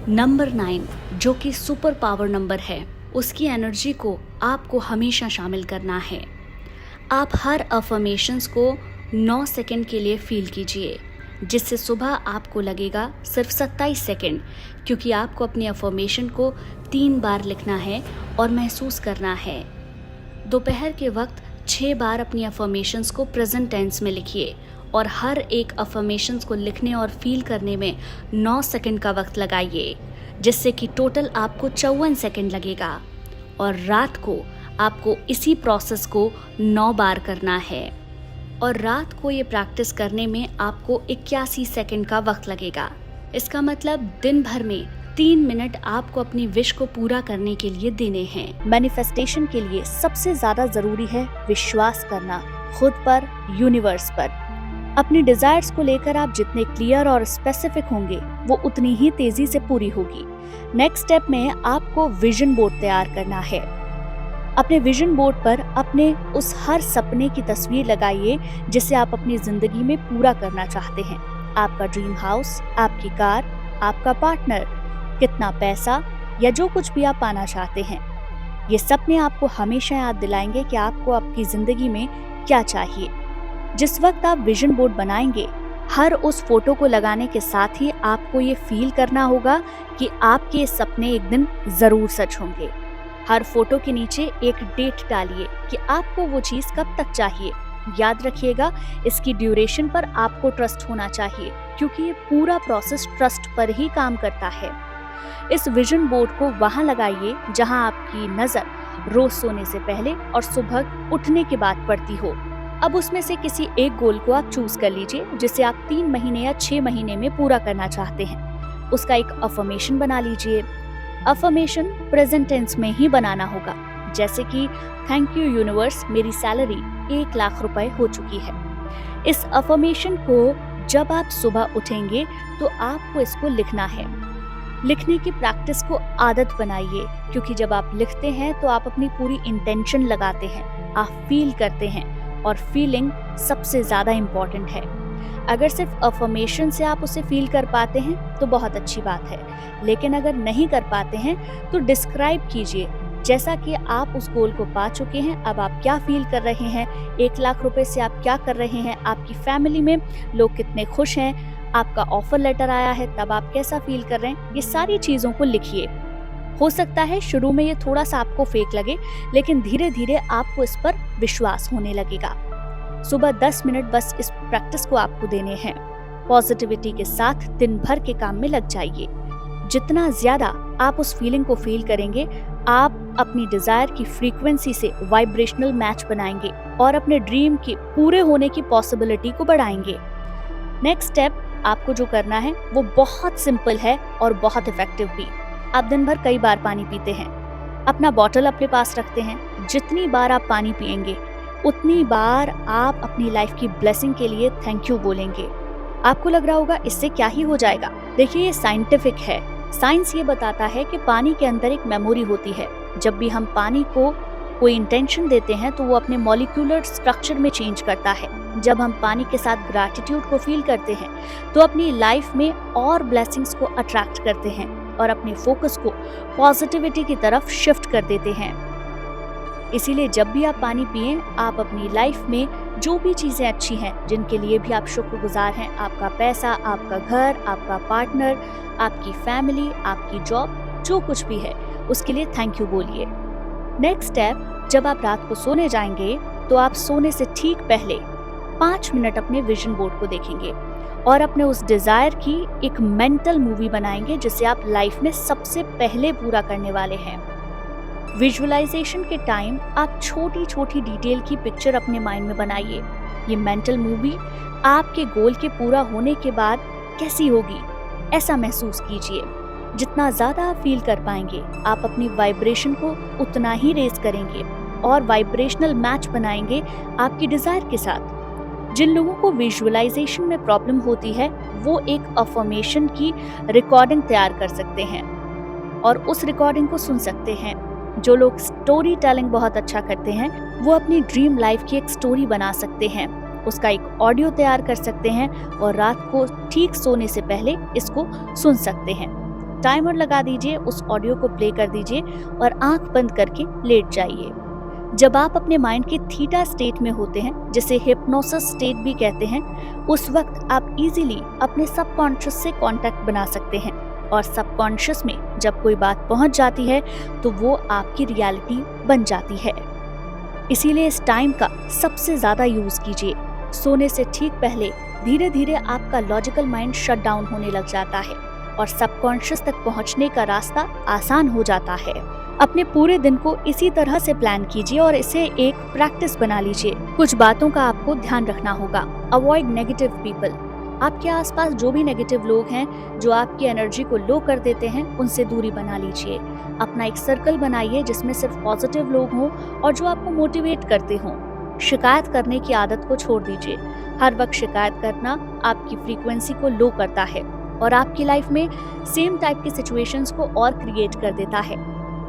नंबर 9 जो कि सुपर पावर नंबर है, उसकी एनर्जी को आपको हमेशा शामिल करना है। आप हर अफर्मेशंस को 9 सेकंड के लिए फील कीजिए, जिससे सुबह आपको लगेगा सिर्फ 27 सेकंड, क्योंकि आपको अपनी अफर्मेशन को 3 बार लिखना है और महसूस करना है। दोपहर के वक्त 6 बार अपनी अफर्मेशंस को प्रेजेंट टेंस में लिखिए और हर एक अफर्मेशंस को लिखने और फील करने में 9 सेकंड का वक्त लगाइए, जिससे कि टोटल आपको 54 सेकंड लगेगा। और रात को आपको इसी प्रोसेस को 9 बार करना है और रात को ये प्रैक्टिस करने में आपको 81 सेकंड का वक्त लगेगा। इसका मतलब दिन भर में 3 मिनट आपको अपनी विश को पूरा करने के लिए देने हैं। मैनिफेस्टेशन के लिए सबसे ज्यादा जरूरी है विश्वास करना, खुद पर, यूनिवर्स पर। अपनी डिजायर्स को लेकर आप जितने क्लियर और स्पेसिफिक होंगे वो उतनी ही तेजी से पूरी होगी। नेक्स्ट स्टेप में आपको विजन बोर्ड तैयार करना है। अपने विजन बोर्ड पर अपने उस हर सपने की तस्वीर लगाइए जिसे आप अपनी जिंदगी में पूरा करना चाहते हैं। आपका ड्रीम हाउस, आपकी कार, आपका पार्टनर, कितना पैसा या जो कुछ भी आप पाना चाहते हैं। ये सपने आपको हमेशा याद दिलाएंगे कि आपको आपकी जिंदगी में क्या चाहिए। जिस वक्त आप विजन बोर्ड बनाएंगे, हर उस फोटो को लगाने के साथ ही आपको ये फील करना होगा कि आपके सपने एक दिन जरूर सच होंगे। हर फोटो के नीचे एक डेट डालिए कि आपको वो चीज कब तक चाहिए। याद रखिएगा, इसकी ड्यूरेशन पर आपको ट्रस्ट होना चाहिए, क्योंकि ये पूरा प्रोसेस ट्रस्ट पर ही काम करता है। इस विजन बोर्ड को वहां लगाइए जहां आपकी नजर रोज सोने से पहले और सुबह उठने के बाद पड़ती हो। अब उसमें से किसी एक गोल को आप चूज कर लीजिए जिसे आप 3 महीने या 6 महीने में पूरा करना चाहते हैं। उसका एक अफर्मेशन बना लीजिए। अफर्मेशन प्रेजेंट टेंस में ही बनाना होगा, जैसे कि थैंक यू यूनिवर्स, मेरी सैलरी 1 लाख रुपए हो चुकी है। इस अफर्मेशन को जब आप सुबह उठेंगे तो आपको इसको लिखना है। लिखने की प्रैक्टिस को आदत बनाइए, क्योंकि जब आप लिखते हैं तो आप अपनी पूरी इंटेंशन लगाते हैं, आप फील करते हैं और फीलिंग सबसे ज्यादा इम्पोर्टेंट है। अगर सिर्फ अफर्मेशन से आप उसे फील कर पाते हैं तो बहुत अच्छी बात है, लेकिन अगर नहीं कर पाते हैं तो डिस्क्राइब कीजिए, जैसा कि आप उस गोल को पा चुके हैं। अब आप क्या फील कर रहे हैं, 1 लाख रुपए से आप क्या कर रहे हैं, आपकी फैमिली में लोग कितने खुश हैं, आपका ऑफर लेटर आया है तब आप कैसा फील कर रहे हैं। ये सारी चीजों को लिखिए। हो सकता है शुरू में ये थोड़ा सा आपको फेक लगे, लेकिन धीरे धीरे आपको इस पर विश्वास होने लगेगा। सुबह 10 मिनट बस इस प्रैक्टिस को आपको देने हैं। पॉजिटिविटी के साथ दिन भर के काम में लग जाइए। जितना ज्यादा आप उस फीलिंग को फील करेंगे, आप अपनी डिजायर की फ्रीक्वेंसी से वाइब्रेशनल मैच बनाएंगे और अपने ड्रीम के पूरे होने की पॉसिबिलिटी को बढ़ाएंगे। नेक्स्ट स्टेप आपको जो करना है वो बहुत सिंपल है और बहुत इफेक्टिव भी। आप दिन भर कई बार पानी पीते हैं, अपना बॉटल अपने पास रखते हैं। जितनी बार आप पानी पिएंगे उतनी बार आप अपनी लाइफ की ब्लेसिंग के लिए थैंक यू बोलेंगे। आपको लग रहा होगा इससे क्या ही हो जाएगा। देखिए, ये साइंटिफिक है। साइंस ये बताता है कि पानी के अंदर एक मेमोरी होती है। जब भी हम पानी को कोई इंटेंशन देते हैं तो वो अपने मॉलिक्यूलर स्ट्रक्चर में चेंज करता है। जब हम पानी के साथ ग्रैटिट्यूड को फील करते हैं तो अपनी लाइफ में और ब्लेसिंग्स को अट्रैक्ट करते हैं और अपने फोकस को पॉजिटिविटी की तरफ शिफ्ट कर देते हैं। इसीलिए जब भी आप पानी पिएं, आप अपनी लाइफ में जो भी चीजें अच्छी हैं, जिनके लिए भी आप शुक्रगुजार हैं, आपका पैसा, आपका घर, आपका पार्टनर, आपकी फैमिली, आपकी जॉब, जो कुछ भी है, उसके लिए थैंक यू बोलिए। नेक्स्ट स्टेप, जब आप रात को सोने जाएंगे तो आप सोने से ठीक पहले 5 मिनट अपने विजन बोर्ड को देखेंगे और अपने उस डिजायर की एक मेंटल मूवी बनाएंगे जिसे आप लाइफ में सबसे पहले पूरा करने वाले हैं। विजुअलाइजेशन के टाइम आप छोटी छोटी डिटेल की पिक्चर अपने माइंड में बनाइए। ये मेंटल मूवी आपके गोल के पूरा होने के बाद कैसी होगी, ऐसा महसूस कीजिए। जितना ज्यादा आप फील कर पाएंगे, आप अपनी वाइब्रेशन को उतना ही रेज करेंगे और वाइब्रेशनल मैच बनाएंगे आपकी डिजायर के साथ। जिन लोगों को विजुअलाइजेशन में प्रॉब्लम होती है, वो एक अफर्मेशन की रिकॉर्डिंग तैयार कर सकते हैं और उस रिकॉर्डिंग को सुन सकते हैं। जो लोग स्टोरी टेलिंग बहुत अच्छा करते हैं, वो अपनी ड्रीम लाइफ की एक स्टोरी बना सकते हैं, उसका एक ऑडियो तैयार कर सकते हैं और रात को ठीक सोने से पहले इसको सुन सकते हैं। टाइमर लगा दीजिए, उस ऑडियो को प्ले कर दीजिए और आंख बंद करके लेट जाइए। जब आप अपने माइंड के थीटा स्टेट में होते हैं, जिसे हिप्नोसिस स्टेट भी कहते हैं, उस वक्त आप इजीली अपने सबकॉन्शियस से कांटेक्ट बना सकते हैं और सबकॉन्शियस में जब कोई बात पहुंच जाती है तो वो आपकी रियलिटी बन जाती है। इसीलिए इस टाइम का सबसे ज्यादा यूज कीजिए। सोने से ठीक पहले धीरे धीरे आपका लॉजिकल माइंड शट डाउन होने लग जाता है और सबकॉन्शियस तक पहुंचने का रास्ता आसान हो जाता है। अपने पूरे दिन को इसी तरह से प्लान कीजिए और इसे एक प्रैक्टिस बना लीजिए। कुछ बातों का आपको ध्यान रखना होगा। Avoid negative people. आपके आसपास जो भी नेगेटिव लोग हैं जो आपकी एनर्जी को लो कर देते हैं, उनसे दूरी बना लीजिए। अपना एक सर्कल बनाइए जिसमें सिर्फ पॉजिटिव लोग हों और जो आपको मोटिवेट करते हों। शिकायत करने की आदत को छोड़ दीजिए। हर वक्त शिकायत करना आपकी फ्रीक्वेंसी को लो करता है और आपकी लाइफ में सेम टाइप की सिचुएशंस को और क्रिएट कर देता है।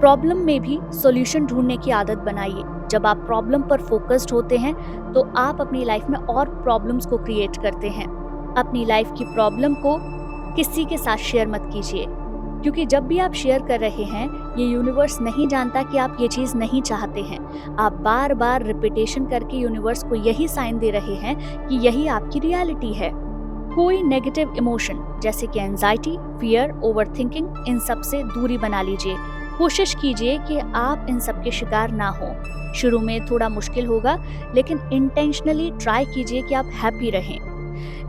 प्रॉब्लम में भी सॉल्यूशन ढूंढने की आदत बनाइए। जब आप प्रॉब्लम पर फोकस्ड होते हैं तो आप अपनी लाइफ में और प्रॉब्लम्स को क्रिएट करते हैं। अपनी लाइफ की प्रॉब्लम को किसी के साथ शेयर मत कीजिए, क्योंकि जब भी आप शेयर कर रहे हैं, ये यूनिवर्स नहीं जानता कि आप ये चीज नहीं चाहते हैं। आप बार बार रिपीटेशन करके यूनिवर्स को यही साइन दे रहे हैं कि यही आपकी रियलिटी है। कोई नेगेटिव इमोशन जैसे कि एंजाइटी, फियर, ओवरथिंकिंग, इन सब से दूरी बना लीजिए। कोशिश कीजिए कि आप इन सब के शिकार ना हो। शुरू में थोड़ा मुश्किल होगा, लेकिन इंटेंशनली ट्राई कीजिए कि आप हैप्पी रहें।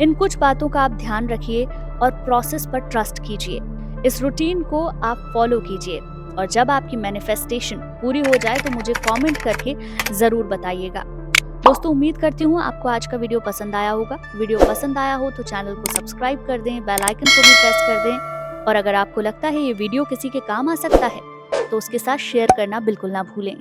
इन कुछ बातों का आप ध्यान रखिए और प्रोसेस पर ट्रस्ट कीजिए। इस रूटीन को आप फॉलो कीजिए और जब आपकी मैनिफेस्टेशन पूरी हो जाए तो मुझे कमेंट करके जरूर बताइएगा। दोस्तों, उम्मीद करती हूँ आपको आज का वीडियो पसंद आया होगा। वीडियो पसंद आया हो तो चैनल को सब्सक्राइब कर दें, बेल आइकन को भी प्रेस कर दें और अगर आपको लगता है ये वीडियो किसी के काम आ सकता है तो उसके साथ शेयर करना बिल्कुल ना भूलें।